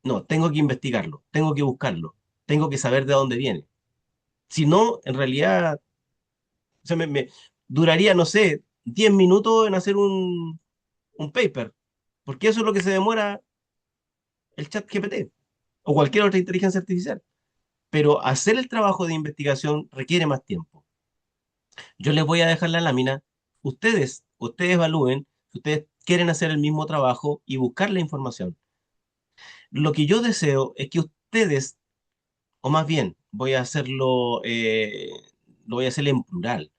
No, tengo que investigarlo, tengo que buscarlo, tengo que saber de dónde viene. Si no, en realidad, o sea, duraría, no sé, 10 minutos en hacer un paper, porque eso es lo que se demora el chat GPT o cualquier otra inteligencia artificial. Pero hacer el trabajo de investigación requiere más tiempo. Yo les voy a dejar la lámina. Ustedes evalúen si ustedes quieren hacer el mismo trabajo y buscar la información. Lo que yo deseo es que ustedes, o más bien, lo voy a hacer en plural,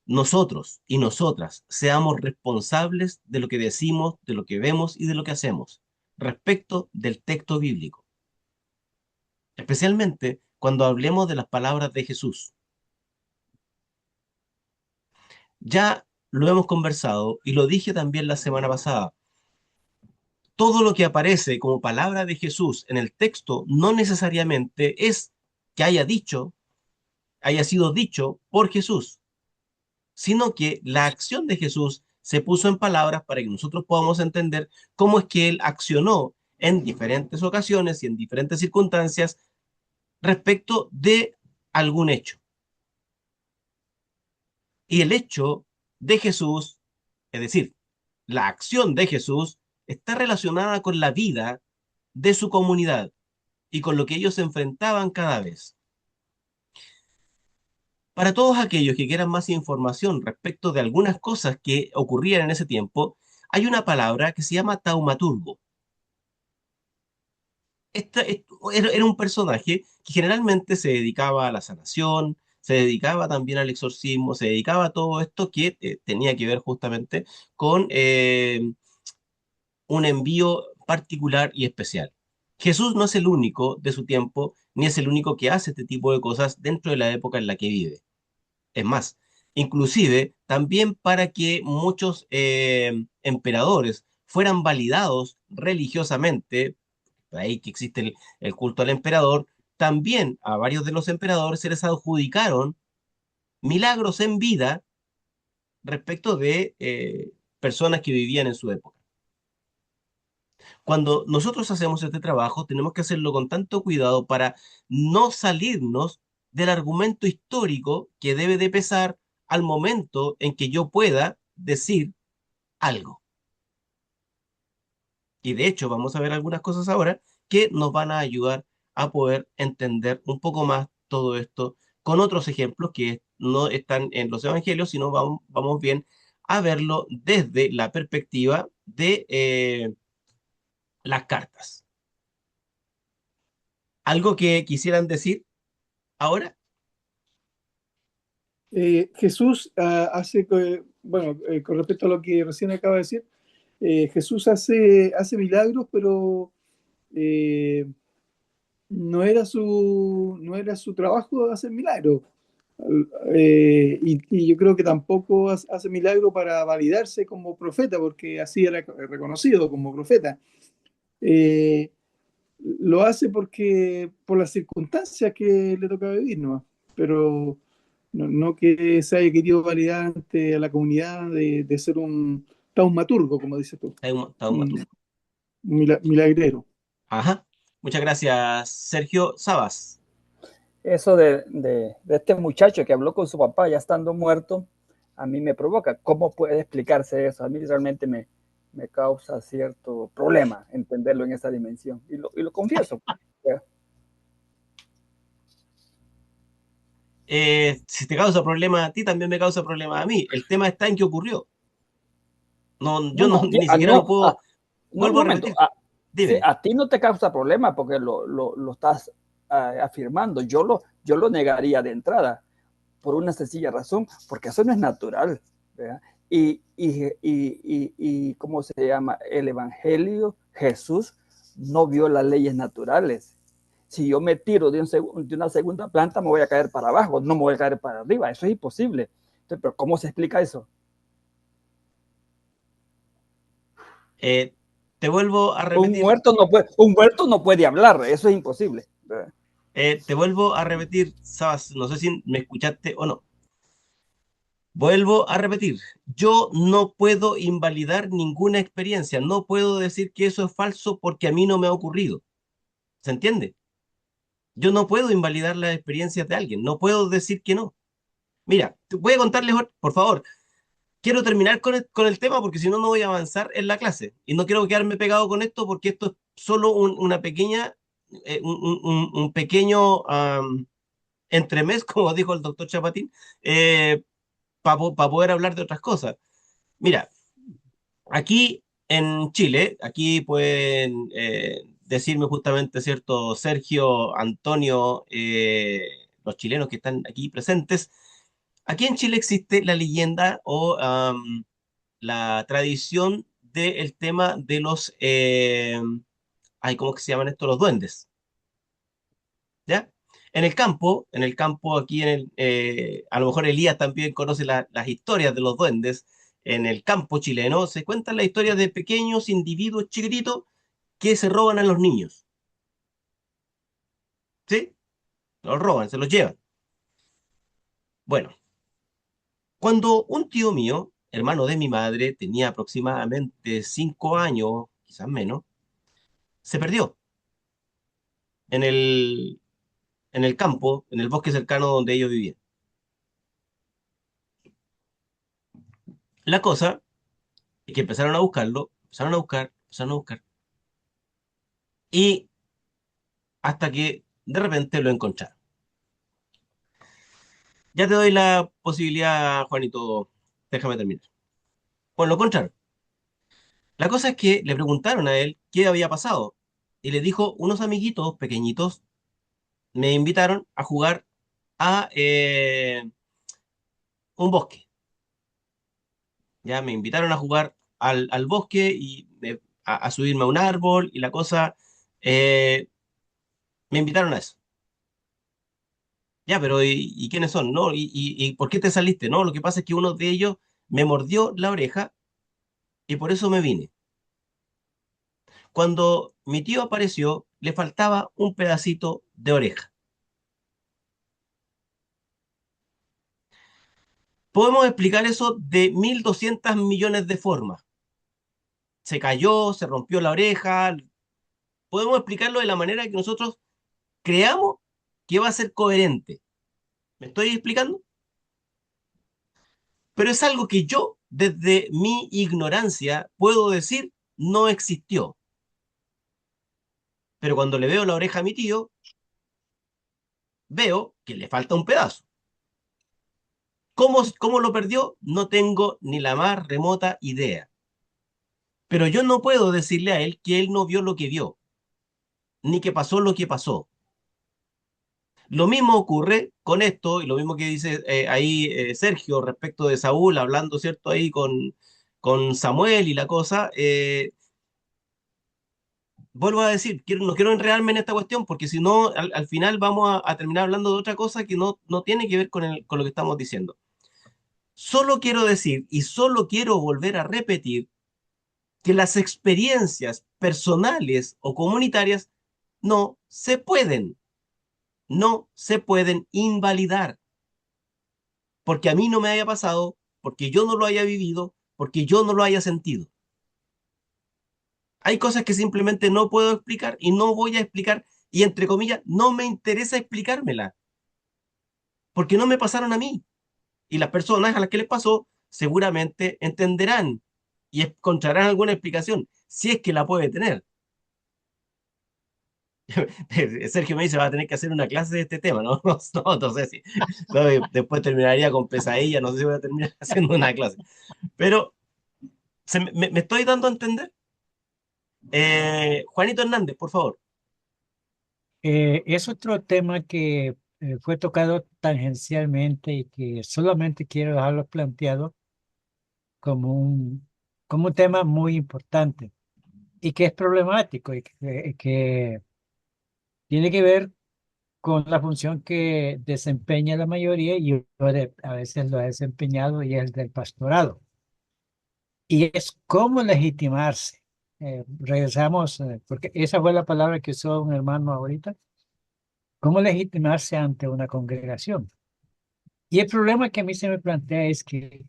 nosotros y nosotras seamos responsables de lo que decimos, de lo que vemos y de lo que hacemos respecto del texto bíblico, especialmente cuando hablemos de las palabras de Jesús. Ya lo hemos conversado y lo dije también la semana pasada. Todo lo que aparece como palabra de Jesús en el texto no necesariamente es que haya sido dicho por Jesús, sino que la acción de Jesús se puso en palabras para que nosotros podamos entender cómo es que él accionó en diferentes ocasiones y en diferentes circunstancias respecto de algún hecho. Y el hecho de Jesús, es decir, la acción de Jesús, está relacionada con la vida de su comunidad y con lo que ellos se enfrentaban cada vez. Para todos aquellos que quieran más información respecto de algunas cosas que ocurrían en ese tiempo, hay una palabra que se llama taumaturgo. Era un personaje que generalmente se dedicaba a la sanación, se dedicaba también al exorcismo, se dedicaba a todo esto que tenía que ver justamente con un envío particular y especial. Jesús no es el único de su tiempo, ni es el único que hace este tipo de cosas dentro de la época en la que vive. Es más, inclusive también para que muchos emperadores fueran validados religiosamente, de ahí que existe el culto al emperador, también a varios de los emperadores se les adjudicaron milagros en vida respecto de personas que vivían en su época. Cuando nosotros hacemos este trabajo, tenemos que hacerlo con tanto cuidado para no salirnos del argumento histórico que debe de pesar al momento en que yo pueda decir algo. Y de hecho, vamos a ver algunas cosas ahora que nos van a ayudar a poder entender un poco más todo esto con otros ejemplos que no están en los evangelios, sino vamos bien a verlo desde la perspectiva de las cartas. ¿Algo que quisieran decir ahora? Jesús hace, bueno, con respecto a lo que recién acaba de decir, Jesús hace milagros, pero no era su trabajo hacer milagros. Y yo creo que tampoco hace milagro para validarse como profeta, porque así era reconocido como profeta. Eh, lo hace por las circunstancias que le toca vivir, ¿no? Pero no que se haya querido validar ante la comunidad de ser un taumaturgo, como dices tú, un Taumaturgo. milagrero. Ajá. Muchas gracias, Sergio Sabas. Eso de este muchacho que habló con su papá ya estando muerto, a mí me provoca. ¿Cómo puede explicarse eso? A mí realmente me causa cierto problema entenderlo en esa dimensión. Y lo confieso. Si te causa problema a ti, también me causa problema a mí. El tema está en qué ocurrió. No, yo No, no, ni siquiera lo puedo. no, un Vuelvo a momento. repetir. Sí, Dime. a ti no te causa problema porque lo estás afirmando. Yo lo negaría de entrada por una sencilla razón, porque eso no es natural, ¿verdad? Y ¿cómo se llama? El Evangelio, Jesús no vio las leyes naturales. Si yo me tiro de una segunda planta, me voy a caer para abajo, no me voy a caer para arriba. Eso es imposible. Entonces, ¿pero cómo se explica eso? Te vuelvo a Un repetir. muerto no puede hablar, eso es imposible, ¿verdad? Te vuelvo a repetir, Sabas. No sé si me escuchaste o no. Vuelvo a repetir. Yo no puedo invalidar ninguna experiencia. No puedo decir que eso es falso porque a mí no me ha ocurrido. ¿Se entiende? Yo no puedo invalidar las experiencias de alguien. No puedo decir que no. Mira, voy a contarles, por favor. Quiero terminar con el tema porque si no, no voy a avanzar en la clase. Y no quiero quedarme pegado con esto porque esto es solo una pequeña, un pequeño entremés, como dijo el doctor Chapatín, para poder hablar de otras cosas. Mira, aquí en Chile, aquí pueden decirme justamente, ¿cierto? Sergio, Antonio, los chilenos que están aquí presentes. Aquí en Chile existe la leyenda o la tradición del tema de los, ay, ¿cómo que se llaman esto? Los duendes, ¿ya? En el campo aquí a lo mejor Elías también conoce las historias de los duendes. En el campo chileno se cuentan las historias de pequeños individuos chiquititos que se roban a los niños, ¿sí? Los roban, se los llevan. Bueno, cuando un tío mío, hermano de mi madre, tenía aproximadamente 5 años, quizás menos, se perdió en en el campo, en el bosque cercano donde ellos vivían. La cosa es que empezaron a buscarlo, empezaron a buscar, empezaron a buscar, y hasta que de repente lo encontraron. Ya te doy la posibilidad, Juanito, déjame terminar. Bueno, lo encontraron. La cosa es que le preguntaron a él qué había pasado y le dijo, unos amiguitos pequeñitos me invitaron a jugar a un bosque. Ya me invitaron a jugar al bosque y a subirme a un árbol y la cosa, eh, me invitaron a eso. Ya, pero ¿y quiénes son? ¿No? ¿Y por qué te saliste? No, lo que pasa es que uno de ellos me mordió la oreja y por eso me vine. Cuando mi tío apareció, le faltaba un pedacito de oreja. Podemos explicar eso de 1.200 millones de formas. Se cayó, se rompió la oreja. Podemos explicarlo de la manera que nosotros creamos que va a ser coherente. ¿Me estoy explicando? Pero es algo que yo, desde mi ignorancia, puedo decir no existió. Pero cuando le veo la oreja a mi tío, veo que le falta un pedazo. ¿Cómo lo perdió? No tengo ni la más remota idea. Pero yo no puedo decirle a él que él no vio lo que vio, ni que pasó lo que pasó. Lo mismo ocurre con esto, y lo mismo que dice ahí Sergio respecto de Saúl, hablando, ¿cierto? Ahí con Samuel y la cosa. Vuelvo a decir, no quiero enredarme en esta cuestión, porque si no, al final vamos a terminar hablando de otra cosa que no tiene que ver con lo que estamos diciendo. Solo quiero decir y solo quiero volver a repetir que las experiencias personales o comunitarias no se pueden, no se pueden invalidar, porque a mí no me haya pasado, porque yo no lo haya vivido, porque yo no lo haya sentido. Hay cosas que simplemente no puedo explicar y no voy a explicar y entre comillas no me interesa explicármela, porque no me pasaron a mí y las personas a las que les pasó seguramente entenderán y encontrarán alguna explicación, si es que la puede tener. Sergio me dice, va a tener que hacer una clase de este tema, ¿no? No sé si no, después terminaría con pesadilla, no sé si voy a terminar haciendo una clase. Pero me estoy dando a entender. Juanito Hernández, por favor. Es otro tema que fue tocado tangencialmente y que solamente quiero dejarlo planteado como como un tema muy importante y que es problemático y que tiene que ver con la función que desempeña la mayoría y yo a veces lo he desempeñado y es el del pastorado. Y es cómo legitimarse. Regresamos, porque esa fue la palabra que usó un hermano ahorita, cómo legitimarse ante una congregación. Y el problema que a mí se me plantea es que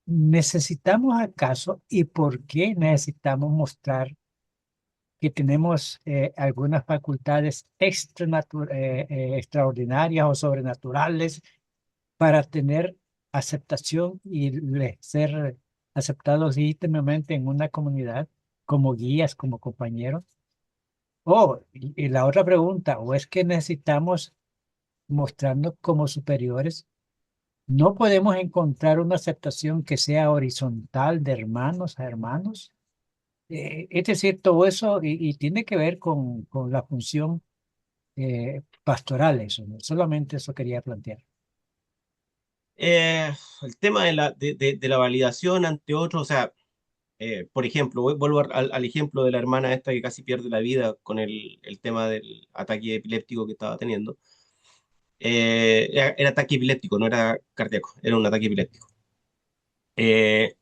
necesitamos acaso y por qué necesitamos mostrar que tenemos algunas facultades extraordinarias o sobrenaturales para tener aceptación y ser aceptados legítimamente en una comunidad como guías, como compañeros. Y la otra pregunta, o es que necesitamos mostrarnos como superiores no podemos encontrar una aceptación que sea horizontal de hermanos a hermanos. Es decir, todo eso y tiene que ver con la función pastoral, eso, ¿no? Solamente eso quería plantear. El tema de la validación ante otros, o sea, por ejemplo, vuelvo al ejemplo de la hermana esta que casi pierde la vida con el tema del ataque epiléptico que estaba teniendo. Era ataque epiléptico, no era cardíaco, era un ataque epiléptico. Eh,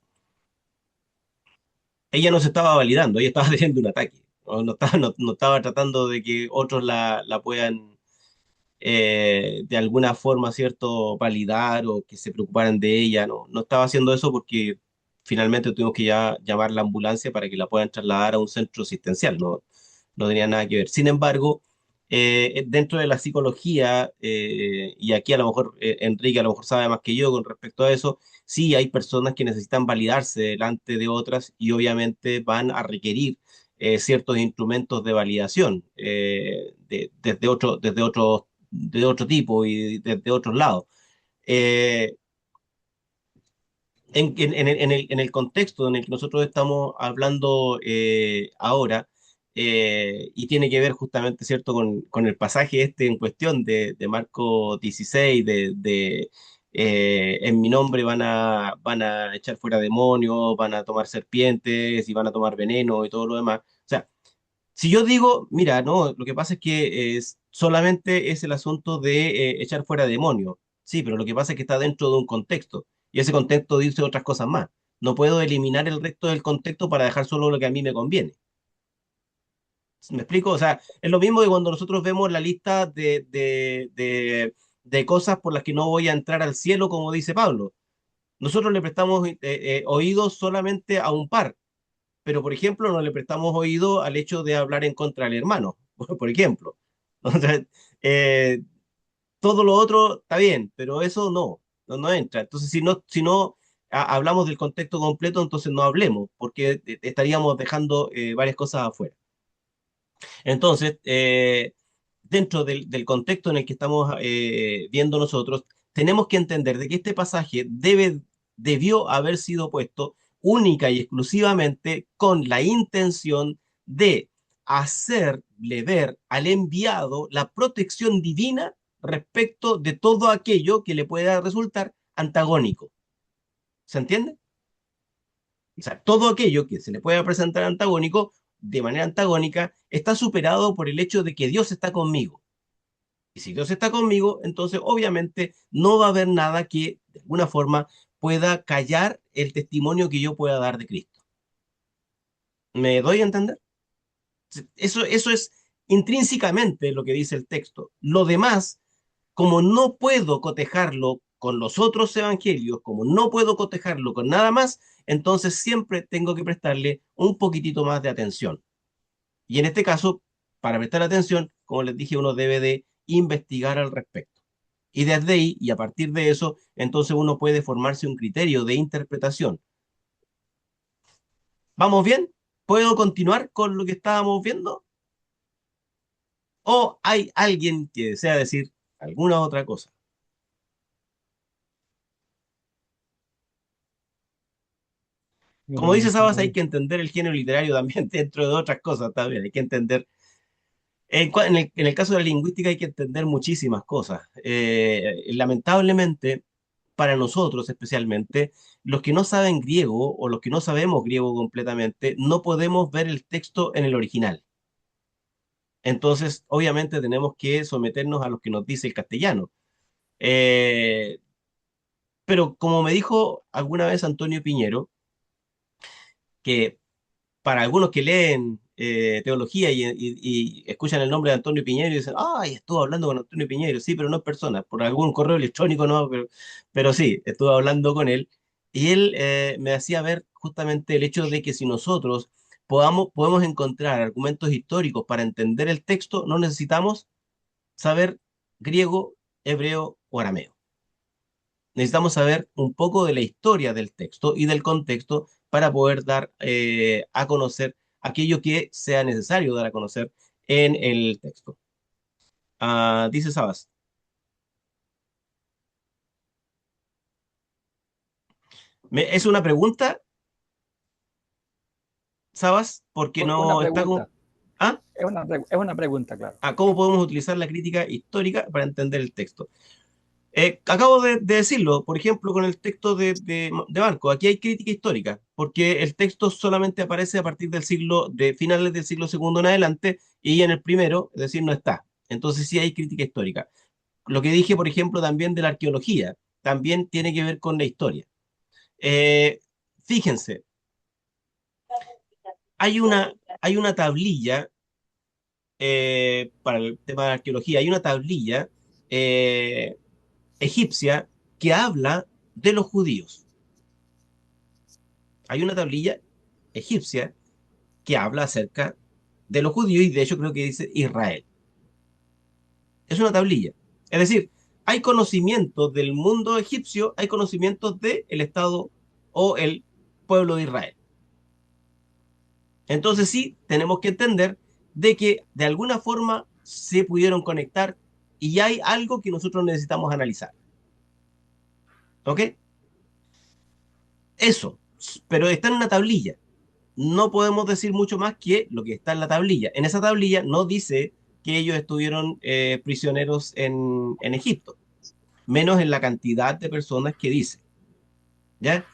Ella no se estaba validando, ella estaba teniendo un ataque. No estaba tratando de que otros la puedan de alguna forma, ¿cierto?, validar o que se preocuparan de ella. No estaba haciendo eso porque finalmente tuvimos que ya llamar la ambulancia para que la puedan trasladar a un centro asistencial. No tenía nada que ver. Sin embargo, dentro de la psicología, y aquí a lo mejor Enrique a lo mejor sabe más que yo con respecto a eso, sí hay personas que necesitan validarse delante de otras y obviamente van a requerir ciertos instrumentos de validación de otro tipo y desde otros lados. Eh, en el contexto en el que nosotros estamos hablando ahora, y tiene que ver justamente, ¿cierto?, con el pasaje este en cuestión de Marcos 16, en mi nombre van a echar fuera demonios, van a tomar serpientes y van a tomar veneno y todo lo demás. O sea, si yo digo, mira, no, lo que pasa es que solamente es el asunto de echar fuera demonios. Sí, pero lo que pasa es que está dentro de un contexto y ese contexto dice otras cosas más. No puedo eliminar el resto del contexto para dejar solo lo que a mí me conviene. ¿Me explico? O sea, es lo mismo que cuando nosotros vemos la lista de cosas por las que no voy a entrar al cielo, como dice Pablo. Nosotros le prestamos oídos solamente a un par, pero por ejemplo no le prestamos oído al hecho de hablar en contra del hermano, por ejemplo. O sea, eh, todo lo otro está bien, pero eso no entra. Entonces, si no hablamos del contexto completo, entonces no hablemos, porque estaríamos dejando varias cosas afuera. Entonces, dentro del contexto en el que estamos viendo nosotros, tenemos que entender de que este pasaje debió haber sido puesto única y exclusivamente con la intención de hacerle ver al enviado la protección divina respecto de todo aquello que le pueda resultar antagónico. ¿Se entiende? O sea, todo aquello que se le pueda presentar antagónico, de manera antagónica, está superado por el hecho de que Dios está conmigo. Y si Dios está conmigo, entonces obviamente no va a haber nada que de alguna forma pueda callar el testimonio que yo pueda dar de Cristo. ¿Me doy a entender? Eso es intrínsecamente lo que dice el texto. Lo demás, como no puedo cotejarlo con los otros evangelios, como no puedo cotejarlo con nada más, entonces siempre tengo que prestarle un poquitito más de atención. Y en este caso, para prestar atención, como les dije, uno debe de investigar al respecto. Y desde ahí, y a partir de eso, entonces uno puede formarse un criterio de interpretación. ¿Vamos bien? ¿Puedo continuar con lo que estábamos viendo? ¿O hay alguien que desea decir alguna otra cosa? Como dice Sabas, hay que entender el género literario también dentro de otras cosas también. Hay que entender en el caso de la lingüística hay que entender muchísimas cosas. Lamentablemente, para nosotros especialmente, los que no saben griego o los que no sabemos griego completamente, no podemos ver el texto en el original. Entonces, obviamente tenemos que someternos a lo que nos dice el castellano. Eh, pero como me dijo alguna vez Antonio Piñero, que para algunos que leen teología y escuchan el nombre de Antonio Piñero y dicen, ay, estuvo hablando con Antonio Piñero, sí, pero no es persona, por algún correo electrónico no, pero sí, estuve hablando con él y él me hacía ver justamente el hecho de que si nosotros podemos encontrar argumentos históricos para entender el texto, no necesitamos saber griego, hebreo o arameo. Necesitamos saber un poco de la historia del texto y del contexto para poder dar a conocer aquello que sea necesario dar a conocer en el texto. Dice Sabas. ¿Es una pregunta, Sabas? Porque Una no está como... pregunta, ¿Ah? es una pregunta, claro. ¿Cómo podemos utilizar la crítica histórica para entender el texto? Acabo de decirlo, por ejemplo, con el texto de Marco. Aquí hay crítica histórica, porque el texto solamente aparece a partir de finales del siglo segundo en adelante, y en el primero, es decir, no está. Entonces sí hay crítica histórica. Lo que dije, por ejemplo, también de la arqueología, también tiene que ver con la historia. Eh, Fíjense, hay una tablilla, para el tema de la arqueología, hay una tablilla eh, egipcia que habla de los judíos. Hay una tablilla egipcia que habla acerca de los judíos, y de hecho creo que dice Israel. Es una tablilla. Es decir, hay conocimientos del mundo egipcio, hay conocimientos del Estado o el pueblo de Israel. Entonces sí, tenemos que entender de que de alguna forma se pudieron conectar, y hay algo que nosotros necesitamos analizar. ¿Ok? Eso, pero está en una tablilla. No podemos decir mucho más que lo que está en la tablilla. En esa tablilla no dice que ellos estuvieron prisioneros en Egipto, menos en la cantidad de personas que dice. ¿Ya?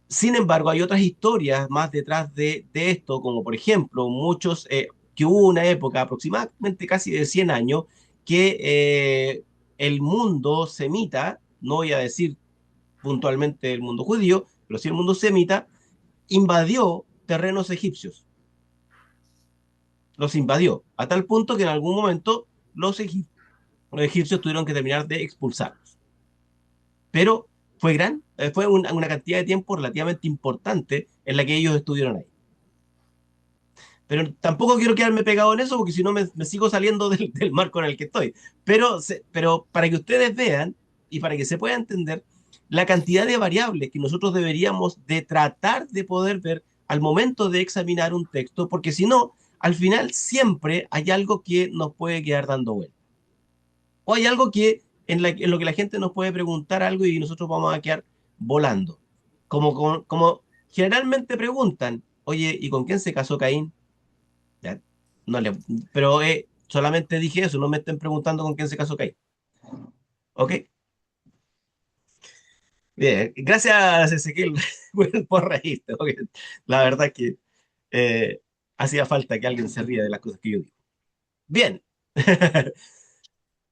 Sin embargo, hay otras historias más detrás de esto, como por ejemplo, que hubo una época, aproximadamente casi de 100 años, que el mundo semita, no voy a decir puntualmente el mundo judío, pero sí el mundo semita, invadió terrenos egipcios. Los invadió, a tal punto que en algún momento los egipcios tuvieron que terminar de expulsarlos. Pero fue una cantidad de tiempo relativamente importante en la que ellos estuvieron ahí. Pero tampoco quiero quedarme pegado en eso, porque si no me sigo saliendo del marco en el que estoy. Pero para que ustedes vean y para que se pueda entender la cantidad de variables que nosotros deberíamos de tratar de poder ver al momento de examinar un texto, porque si no, al final siempre hay algo que nos puede quedar dando vuelta. O hay algo en lo que la gente nos puede preguntar algo y nosotros vamos a quedar volando. Como generalmente preguntan, oye, ¿y con quién se casó Caín? ¿Ya? No le, pero solamente dije eso, no me estén preguntando con quién se casó Caín. ¿Ok? Bien, gracias Ezequiel por reírte, porque la verdad que eh, hacía falta que alguien se ría de las cosas que yo digo. Bien,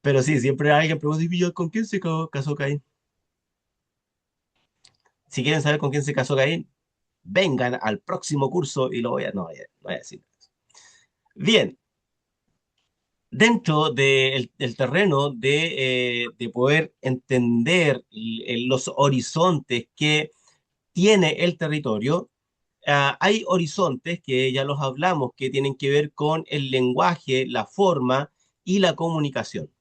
pero sí, siempre alguien pregunta, ¿y yo con quién se casó Caín? Si quieren saber con quién se casó Caín, vengan al próximo curso y lo voy a... No voy a decir. Bien, dentro del terreno de poder entender los horizontes que tiene el territorio, hay horizontes que ya los hablamos, que tienen que ver con el lenguaje, la forma y la comunicación.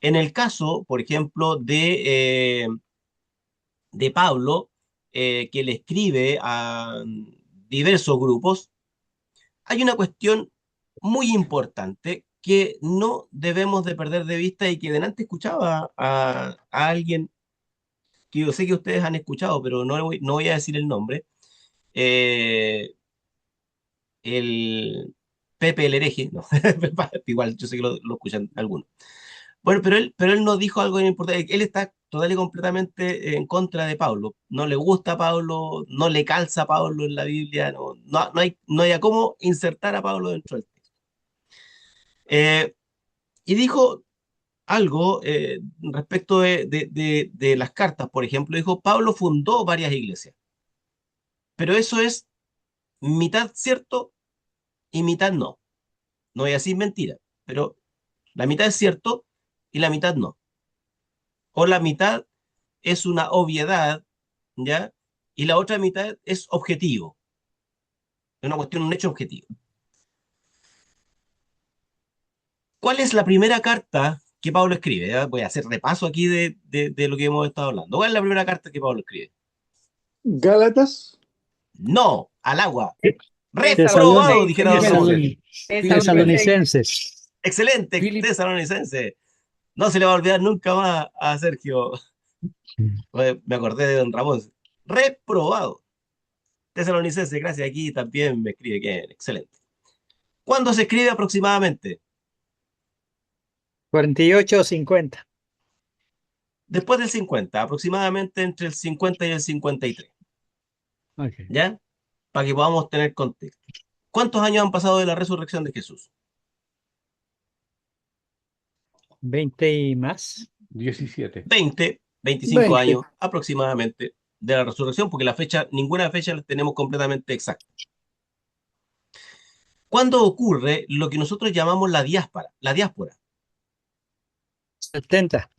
En el caso, por ejemplo, de Pablo, que le escribe a diversos grupos, hay una cuestión muy importante que no debemos de perder de vista, y que delante escuchaba a alguien que yo sé que ustedes han escuchado, pero no voy a decir el nombre, eh, el Pepe el hereje, no, igual yo sé que lo escuchan algunos. Bueno, pero él nos dijo algo importante. Él está total y completamente en contra de Pablo. No le gusta a Pablo, no le calza a Pablo en la Biblia, no hay a cómo insertar a Pablo dentro del texto. Y dijo algo respecto de las cartas, por ejemplo. Dijo, Pablo fundó varias iglesias, pero eso es mitad cierto y mitad no. No voy a decir mentira, pero la mitad es cierto y la mitad no. O la mitad es una obviedad, ¿ya? Y la otra mitad es objetivo, es una cuestión, un hecho objetivo. ¿Cuál es la primera carta que Pablo escribe? ¿Ya? Voy a hacer repaso aquí de lo que hemos estado hablando. ¿Cuál es la primera carta que Pablo escribe? Gálatas, No, al agua. Reprobado, Tesalónicos, dijera don Tesalonicenses. Ramón. tesalonicenses. Excelente, tesalonicense. No se le va a olvidar nunca más a Sergio. Me acordé de don Ramón. Reprobado. Tesalonicense, gracias. Aquí también me escribe que excelente. ¿Cuándo se escribe aproximadamente? 48 o 50. Después del 50, aproximadamente entre el 50 y el 53. Ok. ¿Ya? Para que podamos tener contexto. ¿Cuántos años han pasado de la resurrección de Jesús? 20 y más. 17. 20, 25 20. años aproximadamente de la resurrección, porque la fecha, ninguna fecha la tenemos completamente exacta. ¿Cuándo ocurre lo que nosotros llamamos la diáspora? La diáspora, 70.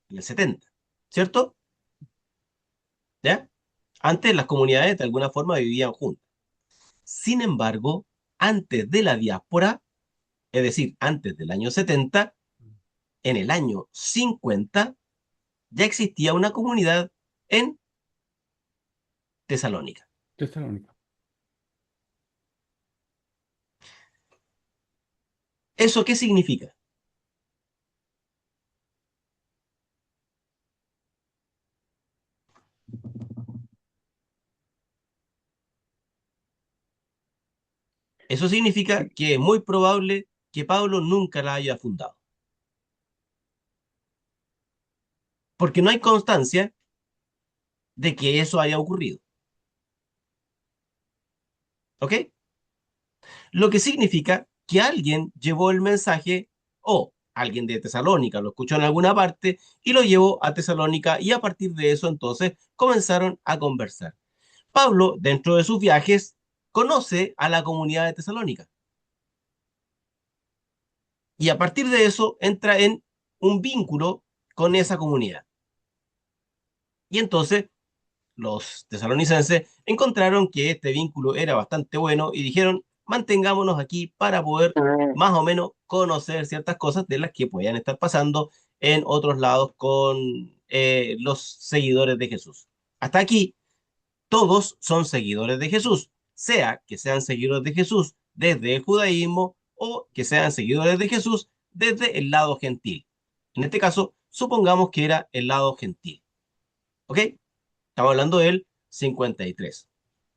en el 70, ¿cierto? ¿Ya? Antes las comunidades de alguna forma vivían juntas. Sin embargo, antes de la diáspora, es decir, antes del año 70, en el año 50, ya existía una comunidad en Tesalónica. Tesalónica. ¿Eso qué significa? Eso significa que es muy probable que Pablo nunca la haya fundado, porque no hay constancia de que eso haya ocurrido. ¿Ok? Lo que significa que alguien llevó el mensaje o alguien de Tesalónica lo escuchó en alguna parte y lo llevó a Tesalónica y a partir de eso entonces comenzaron a conversar. Pablo, dentro de sus viajes, conoce a la comunidad de Tesalónica y a partir de eso entra en un vínculo con esa comunidad. Y entonces los tesalonicenses encontraron que este vínculo era bastante bueno y dijeron, mantengámonos aquí para poder más o menos conocer ciertas cosas de las que podían estar pasando en otros lados con los seguidores de Jesús. Hasta aquí, todos son seguidores de Jesús, sea que sean seguidores de Jesús desde el judaísmo o que sean seguidores de Jesús desde el lado gentil. En este caso, supongamos que era el lado gentil. ¿Ok? Estamos hablando del 53.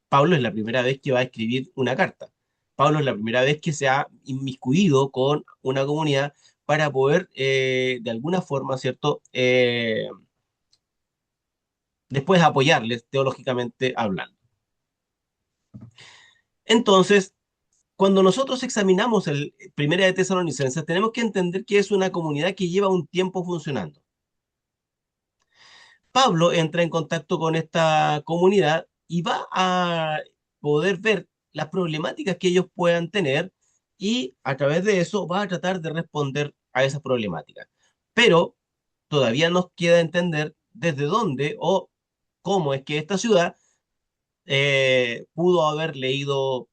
Pablo es la primera vez que va a escribir una carta. Pablo es la primera vez que se ha inmiscuido con una comunidad para poder, de alguna forma, ¿cierto? Después apoyarles teológicamente hablando. Entonces, cuando nosotros examinamos el Primera de Tesalonicenses, tenemos que entender que es una comunidad que lleva un tiempo funcionando. Pablo entra en contacto con esta comunidad y va a poder ver las problemáticas que ellos puedan tener y a través de eso va a tratar de responder a esas problemáticas. Pero todavía nos queda entender desde dónde o cómo es que esta ciudad pudo haber leído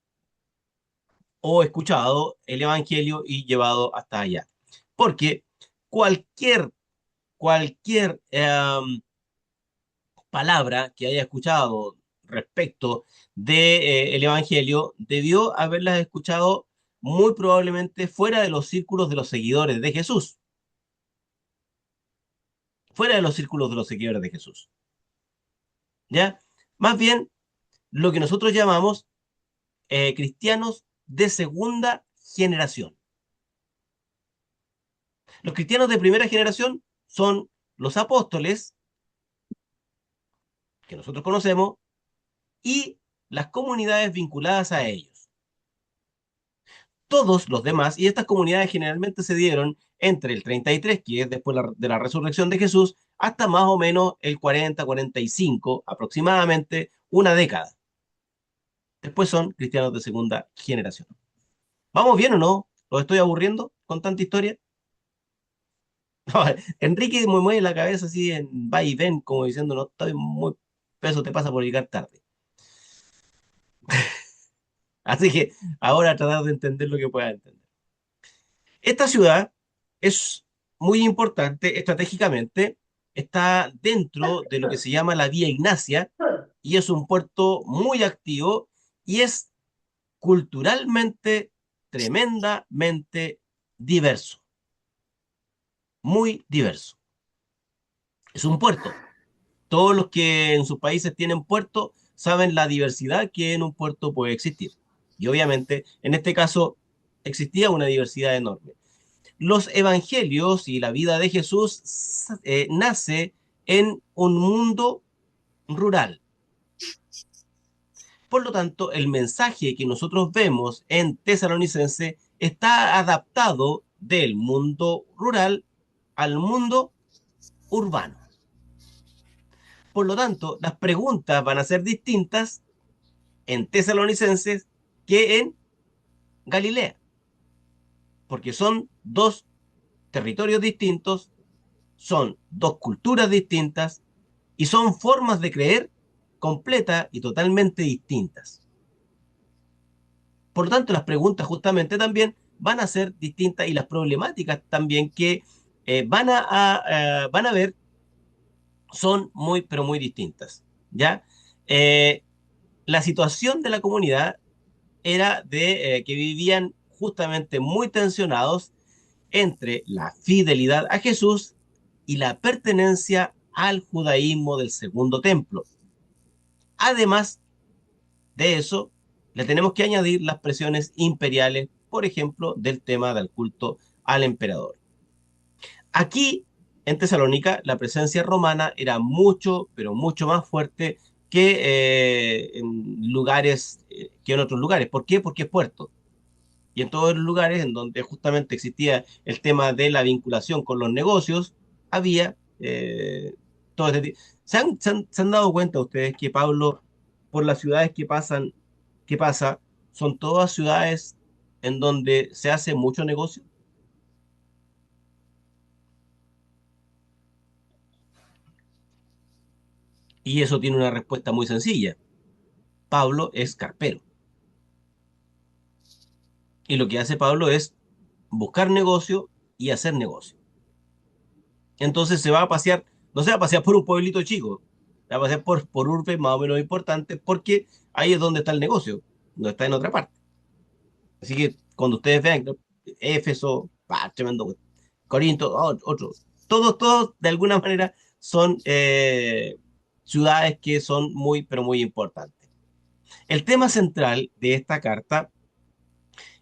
o escuchado el Evangelio y llevado hasta allá. Porque cualquier, cualquier palabra que haya escuchado respecto de, el Evangelio debió haberlas escuchado muy probablemente fuera de los círculos de los seguidores de Jesús, fuera de los círculos de los seguidores de Jesús, ¿ya? Más bien lo que nosotros llamamos cristianos de segunda generación. Los cristianos de primera generación son los apóstoles que nosotros conocemos y las comunidades vinculadas a ellos. Todos los demás, y estas comunidades generalmente se dieron entre el 33, que es después de la resurrección de Jesús, hasta más o menos el 40, 45, aproximadamente una década. Después son cristianos de segunda generación. ¿Vamos bien o no? ¿Los estoy aburriendo con tanta historia? Enrique me mueve la cabeza así en va y ven, como diciendo, no, estoy muy peso te pasa por llegar tarde. Así que ahora tratar de entender lo que pueda entender. Esta ciudad es muy importante estratégicamente, está dentro de lo que se llama la Vía Ignacia y es un puerto muy activo y es culturalmente tremendamente diverso, muy diverso. Es un puerto, Todos los que en sus países tienen puerto saben la diversidad que en un puerto puede existir. Y obviamente, en este caso, existía una diversidad enorme. Los evangelios y la vida de Jesús nace en un mundo rural. Por lo tanto, el mensaje que nosotros vemos en Tesalonicense está adaptado del mundo rural al mundo urbano. Por lo tanto, las preguntas van a ser distintas en Tesalonicenses que en Galilea, porque son dos territorios distintos, son dos culturas distintas y son formas de creer completa y totalmente distintas. Por lo tanto, las preguntas justamente también van a ser distintas y las problemáticas también que van a ver son muy, pero muy distintas. ¿Ya? Eh, la situación de la comunidad era de que vivían justamente muy tensionados entre la fidelidad a Jesús y la pertenencia al judaísmo del segundo templo. Además de eso, le tenemos que añadir las presiones imperiales, por ejemplo, del tema del culto al emperador. Aquí, en Tesalónica, la presencia romana era mucho, pero mucho más fuerte que en lugares, que en otros lugares. ¿Por qué? Porque es puerto. Y en todos los lugares en donde justamente existía el tema de la vinculación con los negocios, había todo este tipo. Se han dado cuenta ustedes que Pablo, por las ciudades que pasa, son todas ciudades en donde se hace mucho negocio? Y eso tiene una respuesta muy sencilla. Pablo es carpero. Y lo que hace Pablo es buscar negocio y hacer negocio. Entonces se va a pasear, no se va a pasear por un pueblito chico, se va a pasear por urbes más o menos importantes, porque ahí es donde está el negocio, no está en otra parte. Así que cuando ustedes vean, ¿no? Éfeso, tremendo, Corinto, otros, todos de alguna manera son ciudades que son muy, pero muy importantes. El tema central de esta carta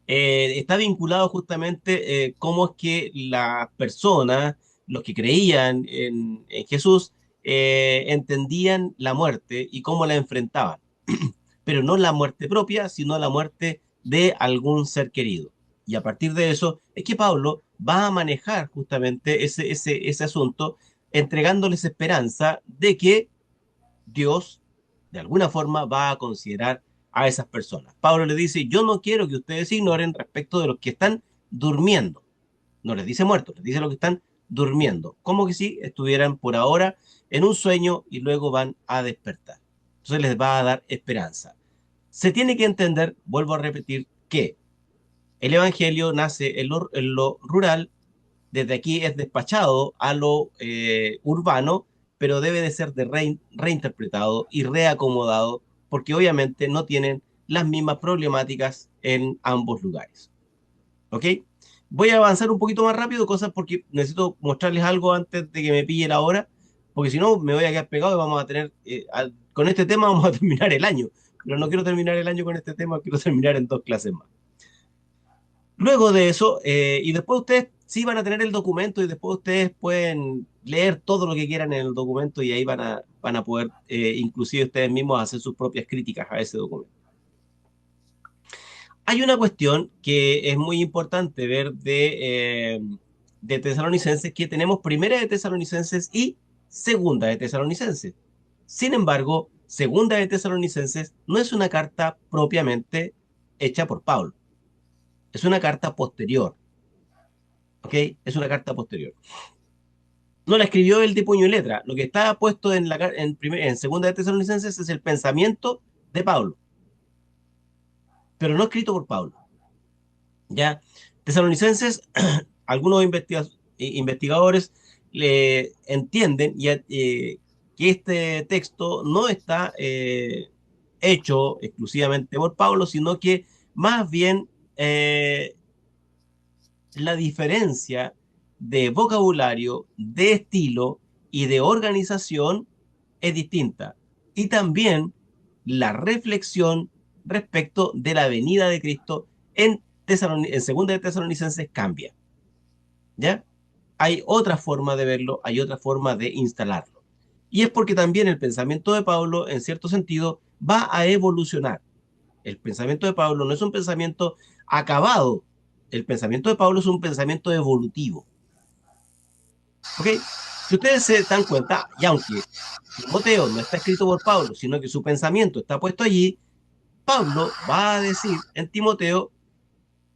está vinculado justamente cómo es que las personas, los que creían en Jesús, entendían la muerte y cómo la enfrentaban. Pero no la muerte propia, sino la muerte de algún ser querido. Y a partir de eso es que Pablo va a manejar justamente ese asunto, entregándoles esperanza de que Dios de alguna forma va a considerar a esas personas. Pablo le dice, yo no quiero que ustedes ignoren respecto de los que están durmiendo. No les dice muertos, les dice los que están durmiendo, como que si estuvieran por ahora en un sueño y luego van a despertar. Entonces les va a dar esperanza. Se tiene que entender, vuelvo a repetir, que el Evangelio nace en lo rural, desde aquí es despachado a lo urbano, pero debe de ser reinterpretado y reacomodado, porque obviamente no tienen las mismas problemáticas en ambos lugares. ¿Ok? Voy a avanzar un poquito más rápido, cosas porque necesito mostrarles algo antes de que me pille la hora, porque si no me voy a quedar pegado y vamos a tener, con este tema vamos a terminar el año, pero no quiero terminar el año con este tema, quiero terminar en 2 clases más. Luego de eso, y después ustedes sí van a tener el documento y después ustedes pueden leer todo lo que quieran en el documento y ahí van a poder, inclusive ustedes mismos, hacer sus propias críticas a ese documento. Hay una cuestión que es muy importante ver de Tesalonicenses, que tenemos primera de Tesalonicenses y segunda de Tesalonicenses. Sin embargo, segunda de Tesalonicenses no es una carta propiamente hecha por Pablo. Es una carta posterior. ¿Ok? Es una carta posterior. No la escribió él de puño y letra. Lo que está puesto en segunda de Tesalonicenses es el pensamiento de Pablo, pero no escrito por Pablo. ¿Ya? Tesalonicenses, algunos investigadores le entienden que este texto no está hecho exclusivamente por Pablo, sino que más bien la diferencia de vocabulario, de estilo y de organización es distinta. Y también la reflexión respecto de la venida de Cristo en segunda de Tesalonicenses cambia. ¿Ya? Hay otra forma de verlo, hay otra forma de instalarlo. Y es porque también el pensamiento de Pablo, en cierto sentido, va a evolucionar. El pensamiento de Pablo no es un pensamiento acabado. El pensamiento de Pablo es un pensamiento evolutivo. ¿Ok? Si ustedes se dan cuenta, y aunque Timoteo no está escrito por Pablo, sino que su pensamiento está puesto allí, Pablo va a decir en Timoteo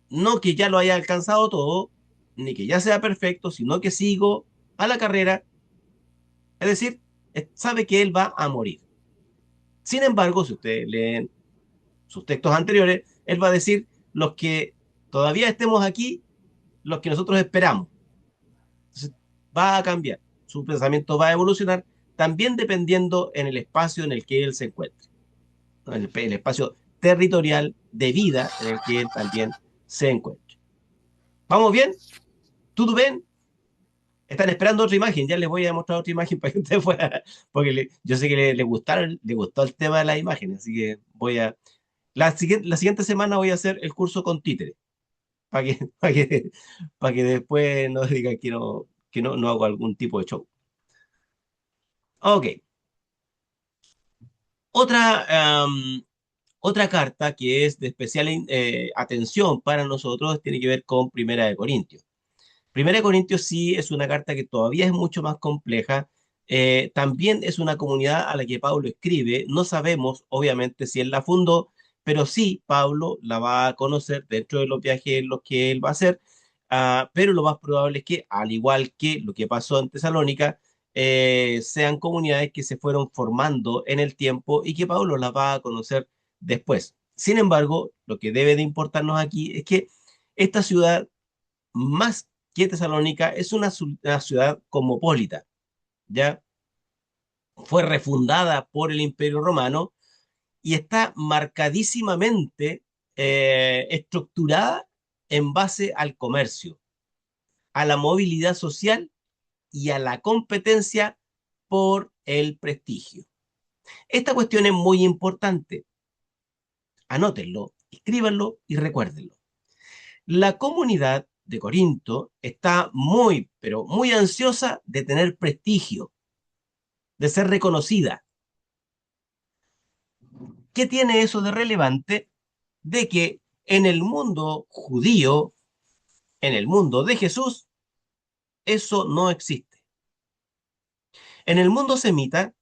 no que ya lo haya alcanzado todo, ni que ya sea perfecto, sino que sigo a la carrera, es decir, sabe que él va a morir. Sin embargo, si ustedes leen sus textos anteriores, él va a decir los que todavía estemos aquí, los que nosotros esperamos. Entonces, va a cambiar, su pensamiento va a evolucionar, también dependiendo en el espacio en el que él se encuentre, ¿no? El espacio territorial de vida en el que él también se encuentre. ¿Vamos bien? ¿Tú ven? Están esperando otra imagen, ya les voy a mostrar otra imagen para que ustedes puedan, porque yo sé que le gustó el tema de las imágenes, así que la siguiente semana voy a hacer el curso con títere, para que, para que después no digan que no hago algún tipo de show. Ok, otra, otra carta que es de especial atención para nosotros tiene que ver con Primera de Corintios. Primera de Corintios sí es una carta que todavía es mucho más compleja. También es una comunidad a la que Pablo escribe. No sabemos, obviamente, si él la fundó, pero sí, Pablo la va a conocer dentro de los viajes en los que él va a hacer. Pero lo más probable es que, al igual que lo que pasó en Tesalónica, sean comunidades que se fueron formando en el tiempo y que Pablo las va a conocer después. Sin embargo, lo que debe de importarnos aquí es que esta ciudad, más que Tesalónica, es una ciudad cosmopolita, ¿ya? Fue refundada por el Imperio Romano y está marcadísimamente estructurada en base al comercio, a la movilidad social y a la competencia por el prestigio. Esta cuestión es muy importante. Anótenlo, escríbanlo y recuérdenlo. La comunidad de Corinto está muy, pero muy ansiosa de tener prestigio, de ser reconocida. ¿Qué tiene eso de relevante? De que en el mundo judío, en el mundo de Jesús, eso no existe. En el mundo semita,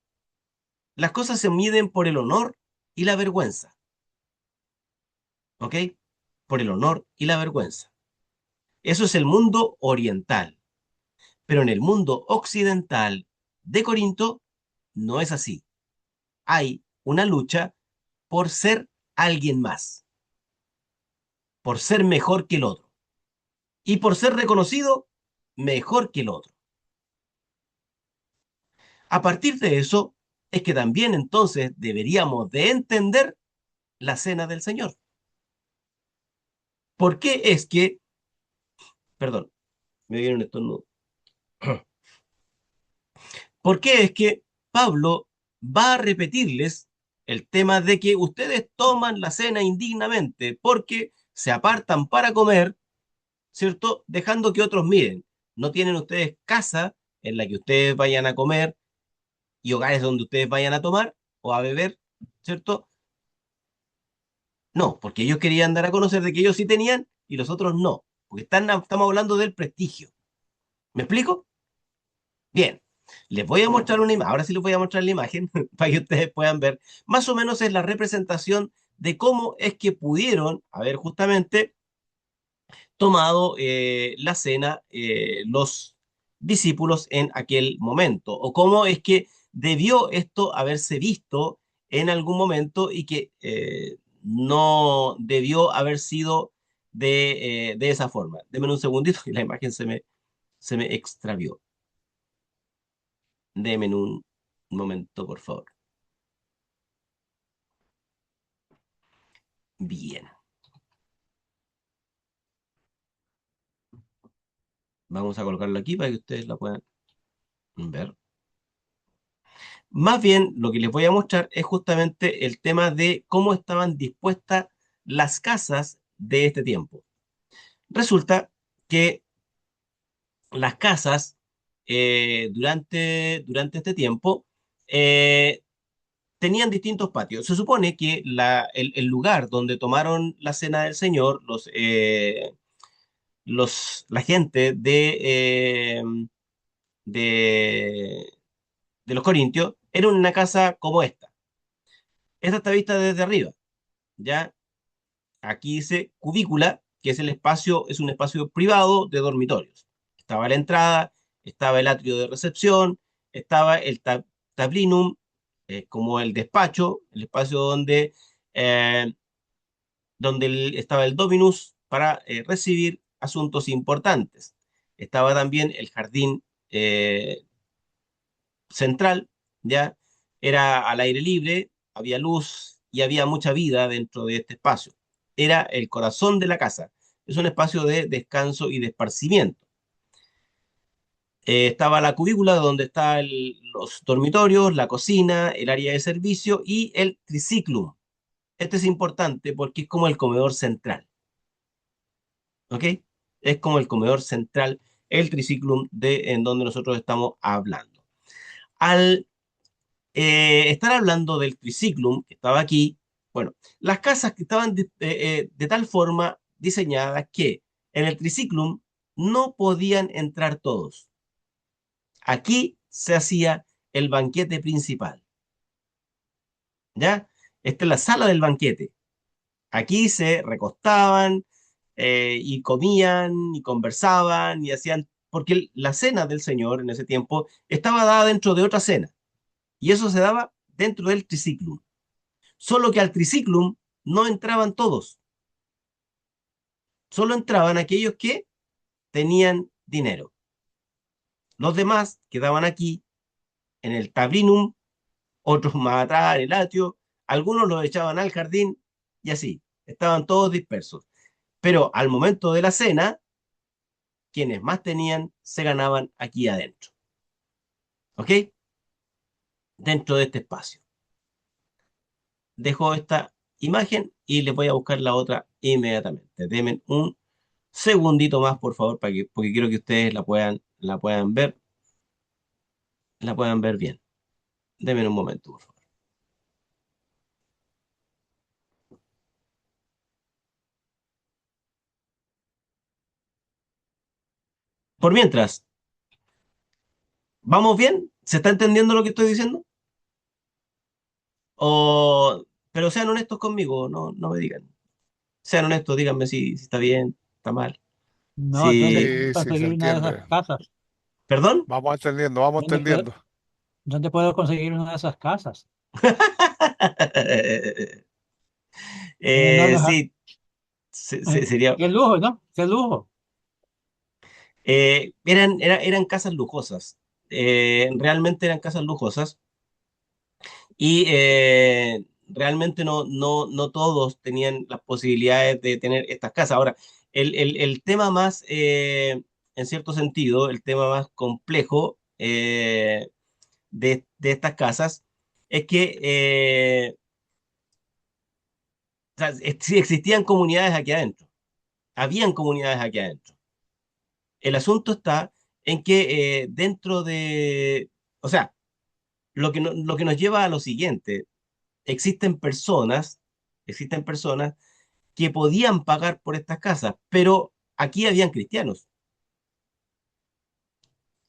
las cosas se miden por el honor y la vergüenza, ¿ok? Por el honor y la vergüenza. Eso es el mundo oriental. Pero en el mundo occidental de Corinto no es así. Hay una lucha por ser alguien más, por ser mejor que el otro y por ser reconocido mejor que el otro. A partir de eso es que también entonces deberíamos de entender la cena del Señor. ¿Por qué es que, perdón, me dieron un estornudo? ¿Por qué es que Pablo va a repetirles el tema de que ustedes toman la cena indignamente porque se apartan para comer, ¿cierto? Dejando que otros miren. No tienen ustedes casa en la que ustedes vayan a comer y hogares donde ustedes vayan a tomar o a beber, ¿cierto? No, porque ellos querían dar a conocer de que ellos sí tenían y los otros no, porque estamos hablando del prestigio. ¿Me explico? Bien, les voy a mostrar una imagen, ahora sí les voy a mostrar la imagen para que ustedes puedan ver. Más o menos es la representación de cómo es que pudieron haber justamente tomado la cena los discípulos en aquel momento, o cómo es que debió esto haberse visto en algún momento y que no debió haber sido de esa forma. Denme un segundito que la imagen se me extravió. Denme un momento, por favor. Bien, vamos a colocarlo aquí para que ustedes la puedan ver. Más bien, lo que les voy a mostrar es justamente el tema de cómo estaban dispuestas las casas de este tiempo. Resulta que las casas durante este tiempo eh, tenían distintos patios. Se supone que el lugar donde tomaron la cena del Señor, la gente de, de los Corintios, era una casa como esta. Esta está vista desde arriba, ¿ya? Aquí dice cubícula, que es es un espacio privado de dormitorios. Estaba la entrada, estaba el atrio de recepción, estaba el tablinum, como el despacho, el espacio eh, donde estaba el dominus para recibir asuntos importantes. Estaba también el jardín central, ¿ya? Era al aire libre, había luz y había mucha vida dentro de este espacio. Era el corazón de la casa. Es un espacio de descanso y de esparcimiento. Estaba la cubícula donde están los dormitorios, la cocina, el área de servicio y el triciclum. Este es importante porque es como el comedor central, ¿ok? Es como el comedor central, el triciclum en donde nosotros estamos hablando. Al estar hablando del triciclum que estaba aquí, bueno, las casas que estaban de tal forma diseñadas que en el triciclum no podían entrar todos. Aquí se hacía el banquete principal, ¿ya? Esta es la sala del banquete. Aquí se recostaban y comían y conversaban y hacían, porque la cena del Señor en ese tiempo estaba dada dentro de otra cena y eso se daba dentro del triciclum. Solo que al triciclum no entraban todos, solo entraban aquellos que tenían dinero. Los demás quedaban aquí en el tablinum, otros más atrás en el atrio, algunos los echaban al jardín y así, estaban todos dispersos. Pero al momento de la cena, quienes más tenían se ganaban aquí adentro, ¿ok? Dentro de este espacio. Dejo esta imagen y les voy a buscar la otra inmediatamente. Denme un segundito más, por favor, porque quiero que ustedes la puedan ver bien. Denme un momento, por favor. Por mientras, ¿vamos bien? ¿Se está entendiendo lo que estoy diciendo? O, pero sean honestos conmigo, no me digan. Sean honestos, díganme si está bien, está mal. No, ¿dónde Si, puedo Sí, sí, se conseguir una de entiende. esas casas? ¿Perdón? Vamos entendiendo, vamos ¿Dónde puedo, entendiendo. dónde puedo conseguir una de esas casas? No, no, Sí, sería. qué lujo, ¿no? Qué lujo. Eran casas lujosas. Realmente eran casas lujosas. Y realmente no todos tenían las posibilidades de tener estas casas. Ahora, el tema más, en cierto sentido, el tema más complejo de estas casas es que o sea, sí existían comunidades aquí adentro, habían comunidades aquí adentro. El asunto está en que o sea, lo que nos lleva a lo siguiente, existen personas, existen personas que podían pagar por estas casas, pero aquí habían cristianos,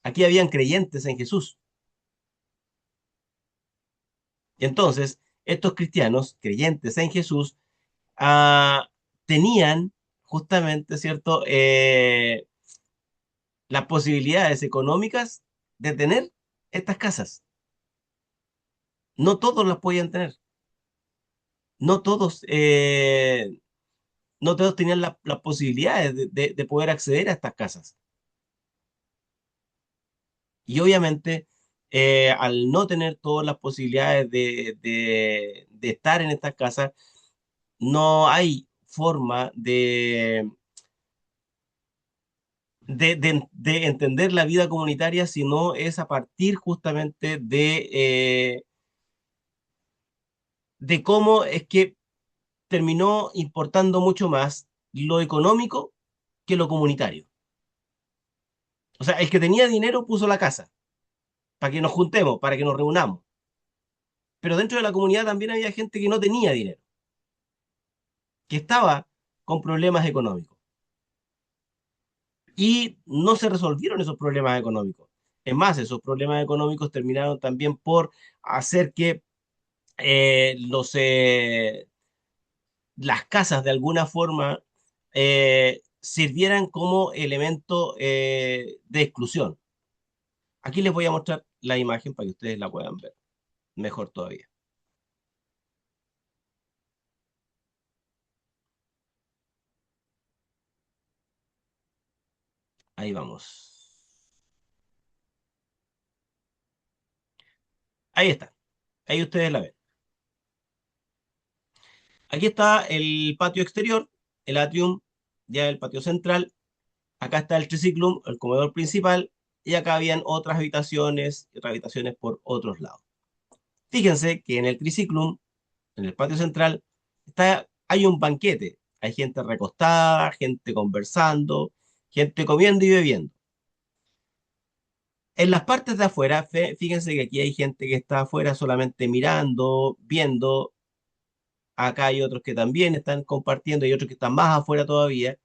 aquí habían creyentes en Jesús. Y entonces, estos cristianos, creyentes en Jesús, ah, tenían justamente, ¿cierto?, las posibilidades económicas de tener estas casas. No todos las podían tener, no todos, no todos tenían las posibilidades de poder acceder a estas casas. Y obviamente, al no tener todas las posibilidades de estar en estas casas, no hay forma de entender la vida comunitaria, sino es a partir justamente de cómo es que terminó importando mucho más lo económico que lo comunitario. O sea, el que tenía dinero puso la casa para que nos juntemos, para que nos reunamos. Pero dentro de la comunidad también había gente que no tenía dinero, que estaba con problemas económicos. Y no se resolvieron esos problemas económicos. Es más, esos problemas económicos terminaron también por hacer que las casas de alguna forma sirvieran como elemento de exclusión. Aquí les voy a mostrar la imagen para que ustedes la puedan ver mejor todavía. Ahí vamos. Ahí está. Ahí ustedes la ven. Aquí está el patio exterior, el atrium, ya el patio central. Acá está el triciclum, el comedor principal. Y acá habían otras habitaciones por otros lados. Fíjense que en el triciclum, en el patio central, hay un banquete. Hay gente recostada, gente conversando, gente comiendo y bebiendo. En las partes de afuera, fíjense que aquí hay gente que está afuera solamente mirando, viendo. Acá hay otros que también están compartiendo y otros que están más afuera todavía.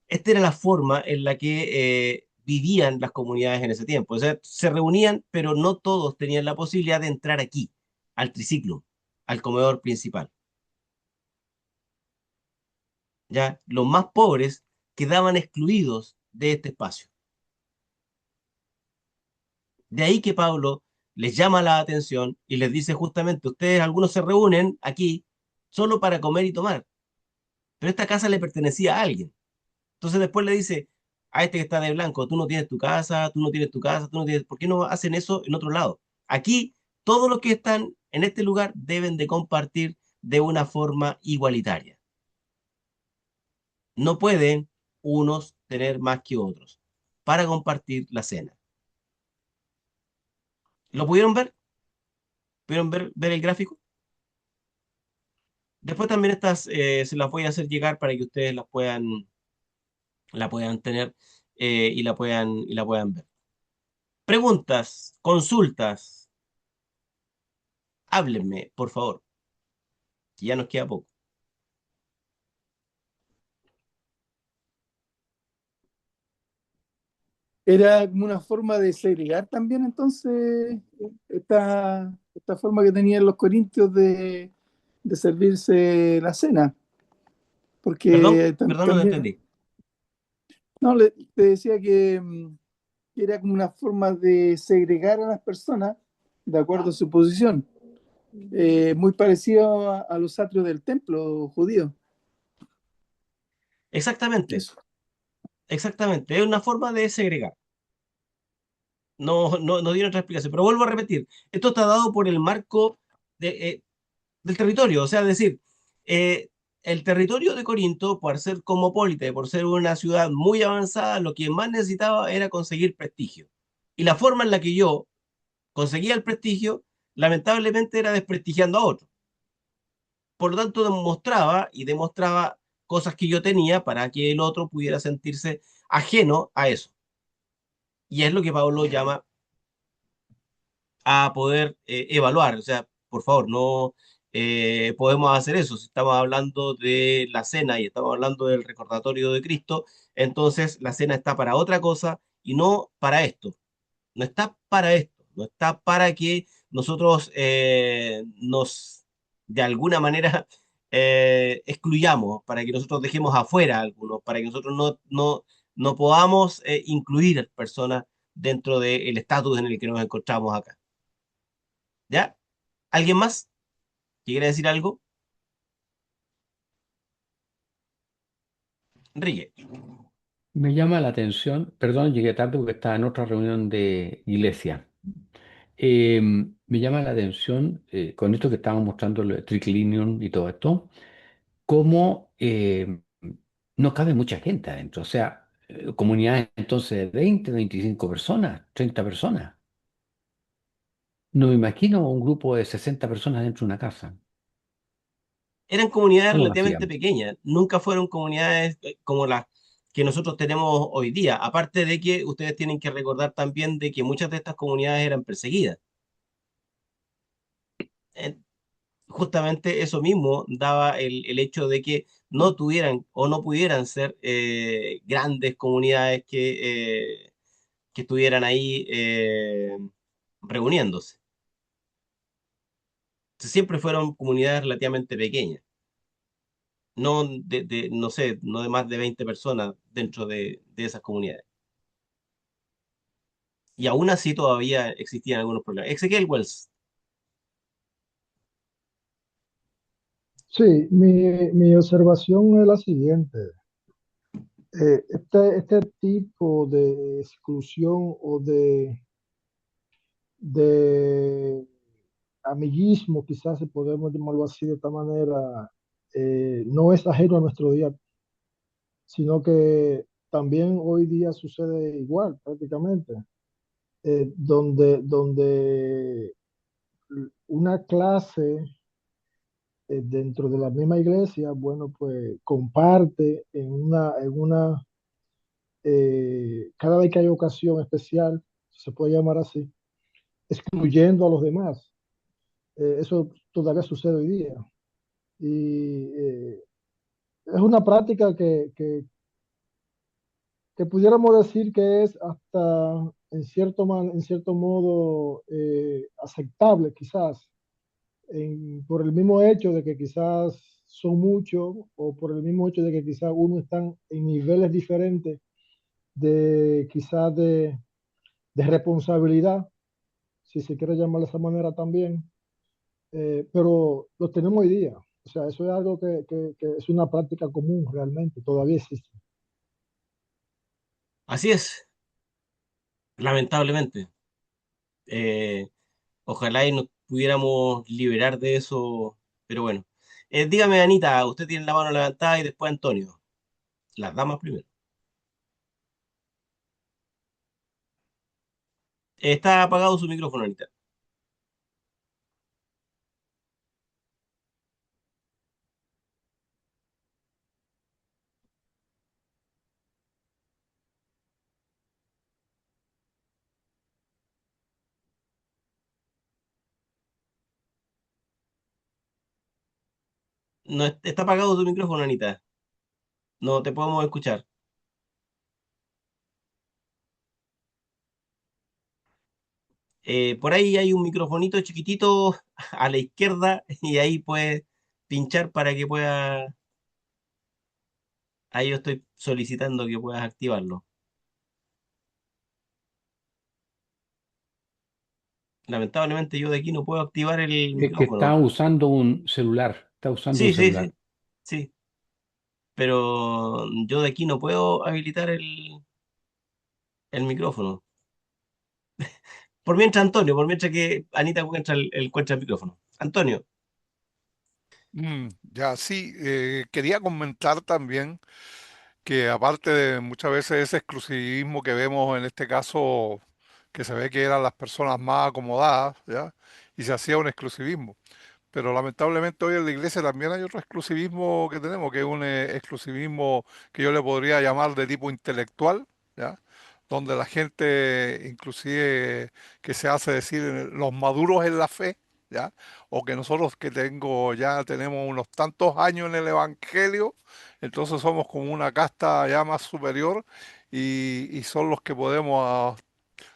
Esta era la forma en la que vivían las comunidades en ese tiempo. O sea, se reunían, pero no todos tenían la posibilidad de entrar aquí, al triciclo, al comedor principal. ¿Ya? Los más pobres quedaban excluidos de este espacio. De ahí que Pablo les llama la atención y les dice justamente, ustedes algunos se reúnen aquí solo para comer y tomar, pero esta casa le pertenecía a alguien. Entonces después le dice a este que está de blanco, tú no tienes tu casa, tú no tienes tu casa, tú no tienes, ¿por qué no hacen eso en otro lado? Aquí todos los que están en este lugar deben de compartir de una forma igualitaria. No pueden unos tener más que otros para compartir la cena. ¿Lo pudieron ver? ¿Pudieron ver el gráfico? Después también estas se las voy a hacer llegar para que ustedes la puedan tener y la puedan ver. Preguntas, consultas, háblenme, por favor, que ya nos queda poco. Era como una forma de segregar también, entonces, esta forma que tenían los corintios de servirse la cena, Perdón, porque perdón, no te también, entendí. no, te decía que era como una forma de segregar a las personas de acuerdo a su posición, muy parecido a los atrios del templo judío. Exactamente, Eso. exactamente. Es una forma de segregar. No tiene otra explicación. Pero vuelvo a repetir, esto está dado por el marco del territorio. O sea, es decir, eh, el territorio de Corinto, por ser cosmopolita y por ser una ciudad muy avanzada, lo que más necesitaba era conseguir prestigio. Y la forma en la que yo conseguía el prestigio, lamentablemente, era desprestigiando a otros. Por lo tanto, demostraba y demostraba cosas que yo tenía para que el otro pudiera sentirse ajeno a eso. Y es lo que Pablo llama a poder evaluar. O sea, por favor, no podemos hacer eso. Si estamos hablando de la cena y estamos hablando del recordatorio de Cristo, entonces la cena está para otra cosa y no para esto. No está para esto. No está para que nosotros de alguna manera, excluyamos, para que nosotros dejemos afuera a algunos, para que nosotros no podamos incluir personas dentro del estatus en el que nos encontramos acá. ¿Ya? ¿Alguien más que quiera decir algo? Enrique. Me llama la atención, perdón, llegué tarde porque estaba en otra reunión de iglesia. Me llama la atención con esto que estábamos mostrando, el triclinium y todo esto, cómo no cabe mucha gente adentro. O sea, comunidades entonces de 20, 25 personas, 30 personas. No me imagino un grupo de 60 personas dentro de una casa. Eran comunidades ¿Cómo lo relativamente hacían? pequeñas, nunca fueron comunidades como las que nosotros tenemos hoy día. Aparte de que ustedes tienen que recordar también de que muchas de estas comunidades eran perseguidas. Eh, Justamente eso mismo daba el hecho de que no tuvieran o no pudieran ser grandes comunidades que estuvieran ahí reuniéndose. Siempre fueron comunidades relativamente pequeñas, no no sé, no de más de 20 personas dentro de esas comunidades. Y aún así todavía existían algunos problemas. Ezequiel Wells, Sí, mi observación es la siguiente. Este tipo de exclusión o de amiguismo, quizás si podemos llamarlo así de esta manera, no es ajeno a nuestro día, sino que también hoy día sucede igual prácticamente, donde una clase dentro de la misma iglesia, bueno, pues comparte cada vez que hay ocasión especial, si se puede llamar así, excluyendo a los demás. Eso todavía sucede hoy día. Y es una práctica que pudiéramos decir que es hasta en cierto modo aceptable quizás, por el mismo hecho de que quizás son muchos o por el mismo hecho de que quizás uno están en niveles diferentes de quizás de responsabilidad, si se quiere llamar de esa manera también, pero lo tenemos hoy día. O sea, eso es algo que es una práctica común realmente, todavía existe. así es, lamentablemente. Eh, Ojalá y nos pudiéramos liberar de eso, pero bueno. Dígame, Anita, usted tiene la mano levantada y después Antonio. Las damas primero. Está apagado su micrófono, Anita. No, está apagado su micrófono, Anita. No te podemos escuchar. Por ahí hay un microfonito chiquitito a la izquierda y ahí puedes pinchar para que pueda. Ahí yo estoy solicitando que puedas activarlo. Lamentablemente yo de aquí no puedo activar el Es que está micrófono. usando un celular, está usando un Sí, sí, celular. sí, sí. Pero yo de aquí no puedo habilitar el micrófono. Por mientras, Antonio, por mientras que Anita encuentra el micrófono. Antonio, Ya sí, quería comentar también que aparte de muchas veces ese exclusivismo que vemos en este caso, que se ve que eran las personas más acomodadas, ¿ya? Y se hacía un exclusivismo. Pero lamentablemente hoy en la iglesia también hay otro exclusivismo que tenemos, que es un exclusivismo que yo le podría llamar de tipo intelectual, ¿ya? Donde la gente, inclusive que se hace decir los maduros en la fe, ¿ya? O que nosotros que ya tenemos unos tantos años en el Evangelio, entonces somos como una casta ya más superior y son los que podemos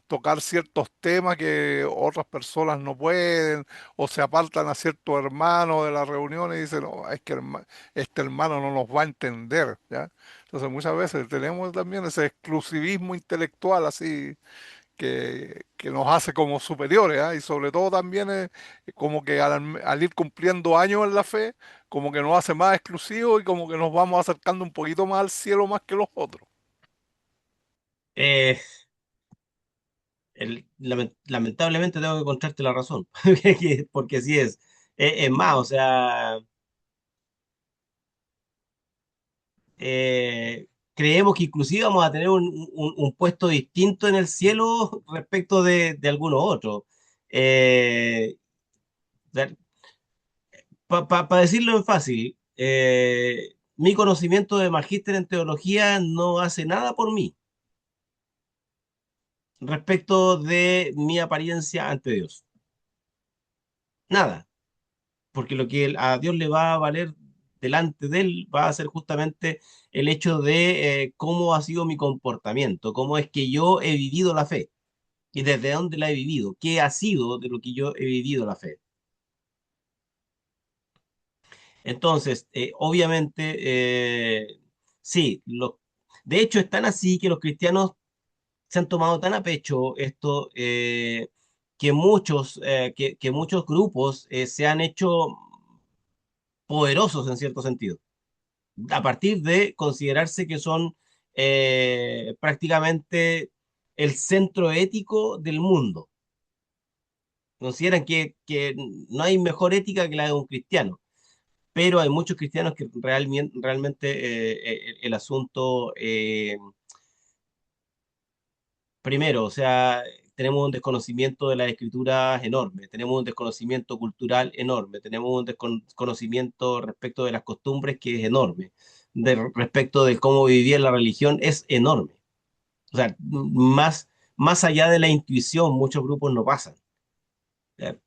tocar ciertos temas que otras personas no pueden, o se apartan a cierto hermano de la reunión y dicen, no, es que este hermano no nos va a entender, ¿ya? Entonces muchas veces tenemos también ese exclusivismo intelectual así que nos hace como superiores, ¿ah? Y sobre todo también como que al ir cumpliendo años en la fe, como que nos hace más exclusivos y como que nos vamos acercando un poquito más al cielo más que los otros. eh, lamentablemente tengo que contarte la razón, porque sí es. Es más, o sea, creemos que inclusive vamos a tener un puesto distinto en el cielo respecto de algunos otros. Eh, Para decirlo en fácil, mi conocimiento de magíster en teología no hace nada por mí respecto de mi apariencia ante Dios. Nada, porque lo que a Dios le va a valer delante de él va a ser justamente el hecho de cómo ha sido mi comportamiento, cómo es que yo he vivido la fe y desde dónde la he vivido, qué ha sido de lo que yo he vivido la fe. Entonces, obviamente, sí, de hecho es tan así que los cristianos se han tomado tan a pecho esto que muchos grupos se han hecho poderosos en cierto sentido, a partir de considerarse que son prácticamente el centro ético del mundo. Consideran que no hay mejor ética que la de un cristiano, pero hay muchos cristianos que realmente el asunto, primero, o sea, tenemos un desconocimiento de las escrituras enorme, tenemos un desconocimiento cultural enorme, tenemos un desconocimiento respecto de las costumbres que es enorme, respecto de cómo vivía la religión es enorme. O sea, más allá de la intuición, muchos grupos no pasan. ¿Ya?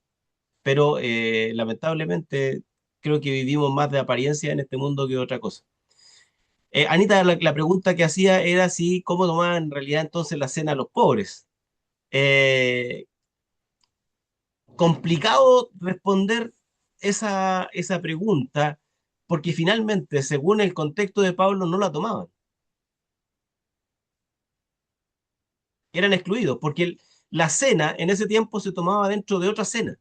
Pero lamentablemente creo que vivimos más de apariencia en este mundo que otra cosa. Anita, la pregunta que hacía era si cómo tomaban en realidad entonces la cena los pobres. Eh, Complicado responder esa pregunta porque finalmente, según el contexto de Pablo, no la tomaban. Eran excluidos porque la cena en ese tiempo se tomaba dentro de otra cena.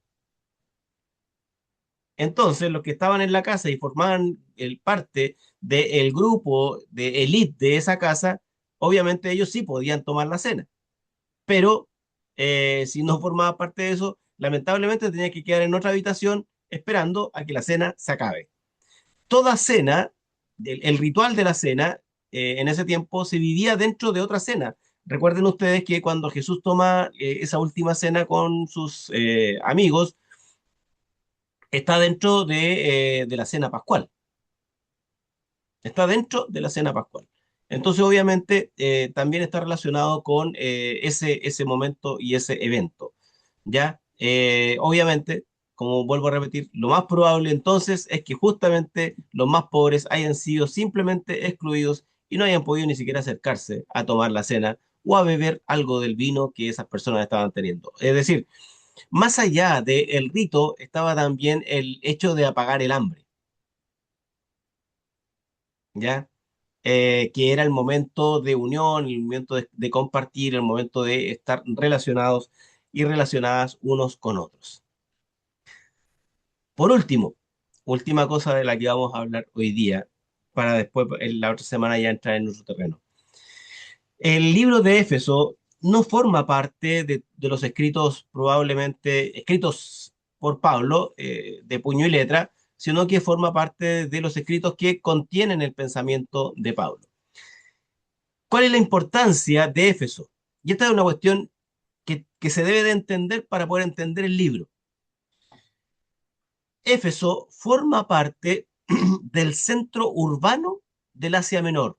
Entonces, los que estaban en la casa y formaban parte del grupo de élite de esa casa, obviamente ellos sí podían tomar la cena, pero si no formaba parte de eso, lamentablemente tenía que quedar en otra habitación esperando a que la cena se acabe. Toda cena, el ritual de la cena, en ese tiempo se vivía dentro de otra cena. Recuerden ustedes que cuando Jesús toma esa última cena con sus amigos, está dentro de la cena pascual. Está dentro de la cena pascual. Entonces, obviamente, también está relacionado con ese momento y ese evento. ¿Ya? Obviamente, como vuelvo a repetir, lo más probable entonces es que justamente los más pobres hayan sido simplemente excluidos y no hayan podido ni siquiera acercarse a tomar la cena o a beber algo del vino que esas personas estaban teniendo. Es decir, más allá del rito estaba también el hecho de apagar el hambre. ¿Ya? Que era el momento de unión, el momento de compartir, el momento de estar relacionados y relacionadas unos con otros. Por último, última cosa de la que vamos a hablar hoy día, para después en la otra semana ya entrar en nuestro terreno. El libro de Éfeso no forma parte de los escritos probablemente escritos por Pablo de puño y letra, sino que forma parte de los escritos que contienen el pensamiento de Pablo. ¿Cuál es la importancia de Éfeso? Y esta es una cuestión que se debe de entender para poder entender el libro. Éfeso forma parte del centro urbano del Asia Menor.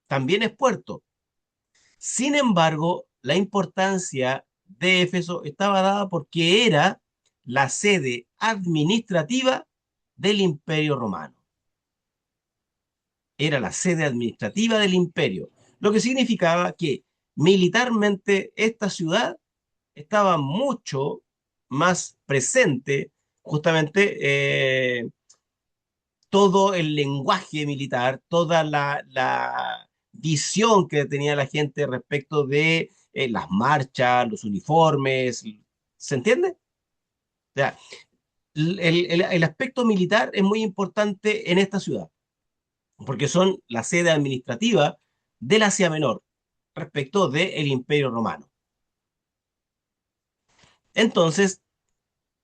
También es puerto. Sin embargo, la importancia de Éfeso estaba dada porque era la sede administrativa del Imperio Romano. Era la sede administrativa del imperio, lo que significaba que militarmente esta ciudad estaba mucho más presente, justamente todo el lenguaje militar, toda la visión que tenía la gente respecto de las marchas, los uniformes, ¿se entiende? O sea, el aspecto militar es muy importante en esta ciudad, porque son la sede administrativa del Asia Menor respecto del Imperio Romano. Entonces,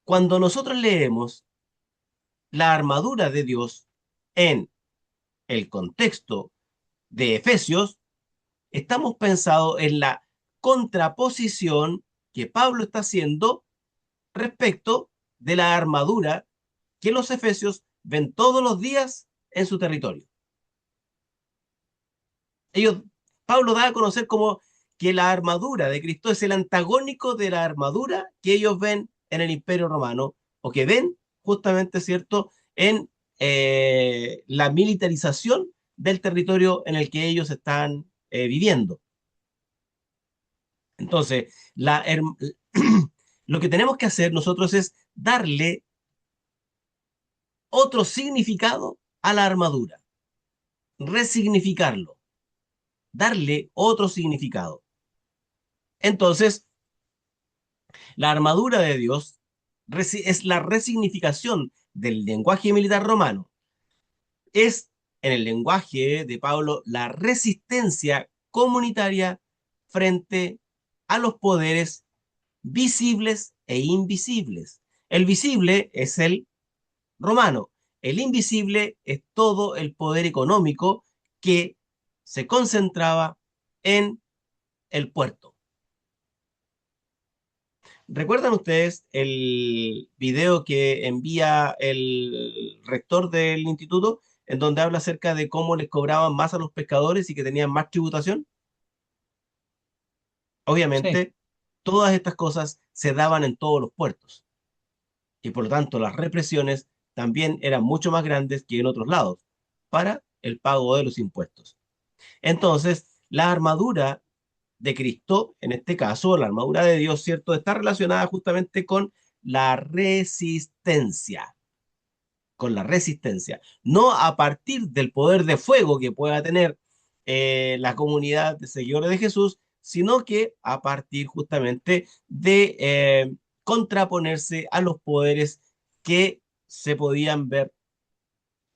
cuando nosotros leemos la armadura de Dios en el contexto de Efesios, estamos pensando en la contraposición que Pablo está haciendo respecto de la armadura que los efesios ven todos los días en su territorio. Ellos, Pablo da a conocer como que la armadura de Cristo es el antagónico de la armadura que ellos ven en el Imperio Romano, o que ven justamente, ¿cierto?, en la militarización del territorio en el que ellos están viviendo. Entonces, lo que tenemos que hacer nosotros es darle otro significado a la armadura, resignificarlo, darle otro significado. Entonces, la armadura de Dios es la resignificación del lenguaje militar romano. Es, en el lenguaje de Pablo, la resistencia comunitaria frente a los poderes visibles e invisibles. El visible es el romano. El invisible es todo el poder económico que se concentraba en el puerto. ¿Recuerdan ustedes el video que envía el rector del instituto, en donde habla acerca de cómo les cobraban más a los pescadores y que tenían más tributación? Sí, Obviamente, todas estas cosas se daban en todos los puertos y por lo tanto las represiones también eran mucho más grandes que en otros lados para el pago de los impuestos. Entonces, la armadura de Cristo, en este caso, la armadura de Dios, ¿cierto?, está relacionada justamente la resistencia, con la resistencia, no a partir del poder de fuego que pueda tener la comunidad de seguidores de Jesús, sino que a partir justamente de contraponerse a los poderes que se podían ver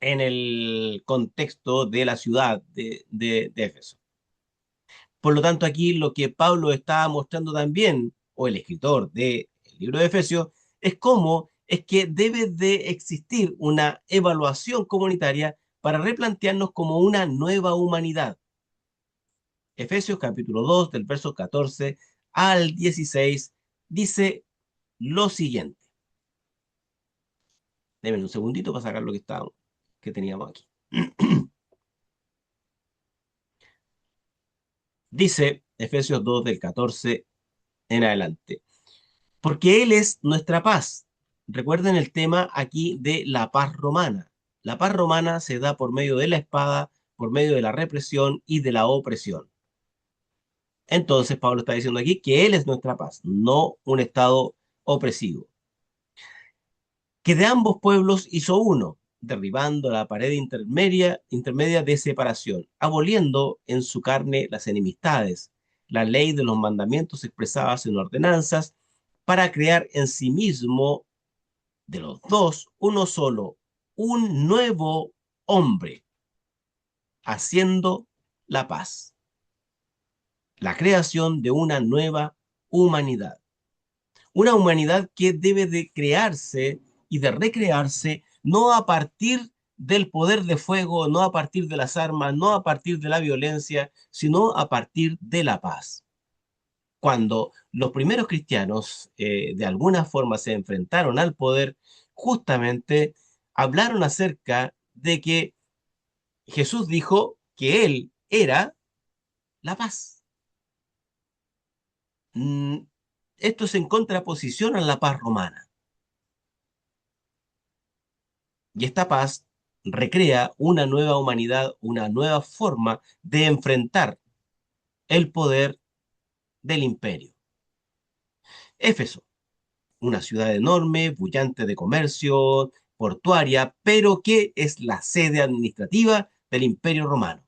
en el contexto de la ciudad de Éfeso. Por lo tanto, aquí lo que Pablo está mostrando también, o el escritor del libro de Efesios, es cómo es que debe de existir una evaluación comunitaria para replantearnos como una nueva humanidad. Efesios capítulo 2, del verso 14 al 16, dice lo siguiente. Denme un segundito para sacar lo que teníamos aquí. Dice Efesios 2, del 14 en adelante. Porque Él es nuestra paz. Recuerden el tema aquí de la paz romana. La paz romana se da por medio de la espada, por medio de la represión y de la opresión. Entonces Pablo está diciendo aquí que Él es nuestra paz, no un estado opresivo. Que de ambos pueblos hizo uno, derribando la pared intermedia de separación, aboliendo en su carne las enemistades, la ley de los mandamientos expresadas en ordenanzas, para crear en sí mismo de los dos uno solo, un nuevo hombre, haciendo la paz, la creación de una nueva humanidad. Una humanidad que debe de crearse y de recrearse no a partir del poder de fuego, no a partir de las armas, no a partir de la violencia, sino a partir de la paz. Cuando los primeros cristianos de alguna forma se enfrentaron al poder, justamente hablaron acerca de que Jesús dijo que Él era la paz. Mm, Esto es en contraposición a la paz romana. Y esta paz recrea una nueva humanidad, una nueva forma de enfrentar el poder del imperio. Éfeso, una ciudad enorme, bullante de comercio, portuaria, pero que es la sede administrativa del Imperio Romano.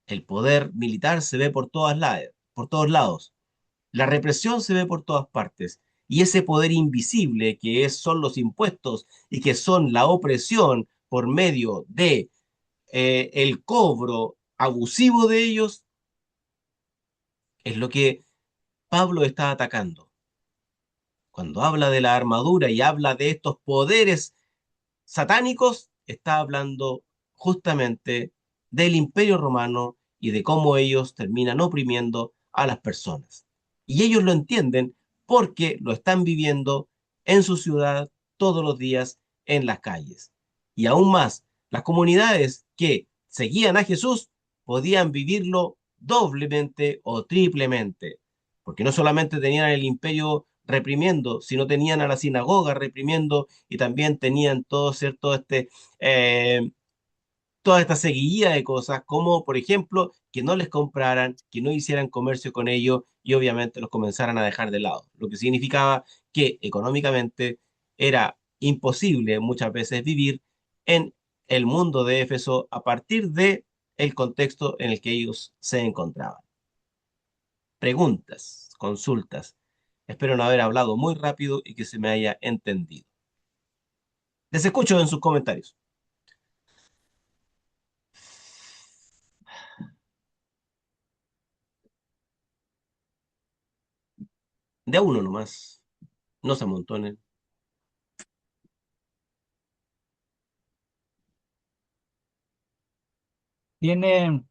El poder militar se ve por todos lados. La represión se ve por todas partes. Y ese poder invisible son los impuestos y que son la opresión por medio de el cobro abusivo de ellos, es lo que Pablo está atacando. Cuando habla de la armadura y habla de estos poderes satánicos, está hablando justamente del Imperio Romano y de cómo ellos terminan oprimiendo a las personas. Y ellos lo entienden porque lo están viviendo en su ciudad todos los días en las calles. Y aún más, las comunidades que seguían a Jesús podían vivirlo doblemente o triplemente, porque no solamente tenían el imperio reprimiendo, sino tenían a la sinagoga reprimiendo y también tenían todo, ¿cierto? Eh, toda esta seguidilla de cosas, como por ejemplo que no les compraran, que no hicieran comercio con ellos y obviamente los comenzaran a dejar de lado, lo que significaba que económicamente era imposible muchas veces vivir en el mundo de Éfeso a partir de el contexto en el que ellos se encontraban. Preguntas, consultas. Espero no haber hablado muy rápido y que se me haya entendido. Les escucho en sus comentarios. De a uno nomás, no se amontonen. Tiene,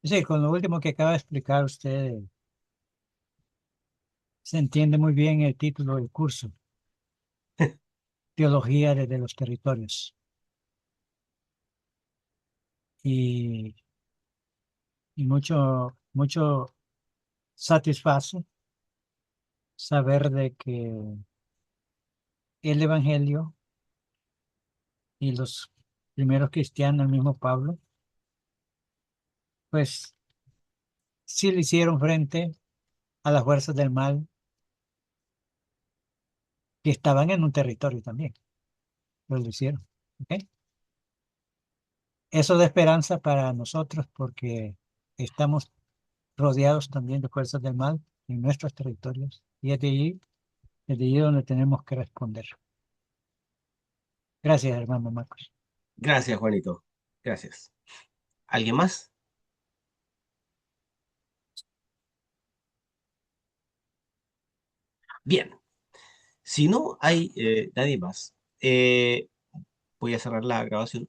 sí, con lo último que acaba de explicar usted, se entiende muy bien el título del curso, Teología desde los Territorios. Y, y mucho satisface saber de que el Evangelio y los primeros cristianos, el mismo Pablo, pues sí le hicieron frente a las fuerzas del mal que estaban en un territorio también, pero lo hicieron. ¿Ok? Eso da esperanza para nosotros porque estamos rodeados también de fuerzas del mal en nuestros territorios y es de ahí donde tenemos que responder. Gracias, hermano Marcos. Gracias, Juanito. Gracias. ¿Alguien más? Bien. Si no hay nadie más, voy a cerrar la grabación.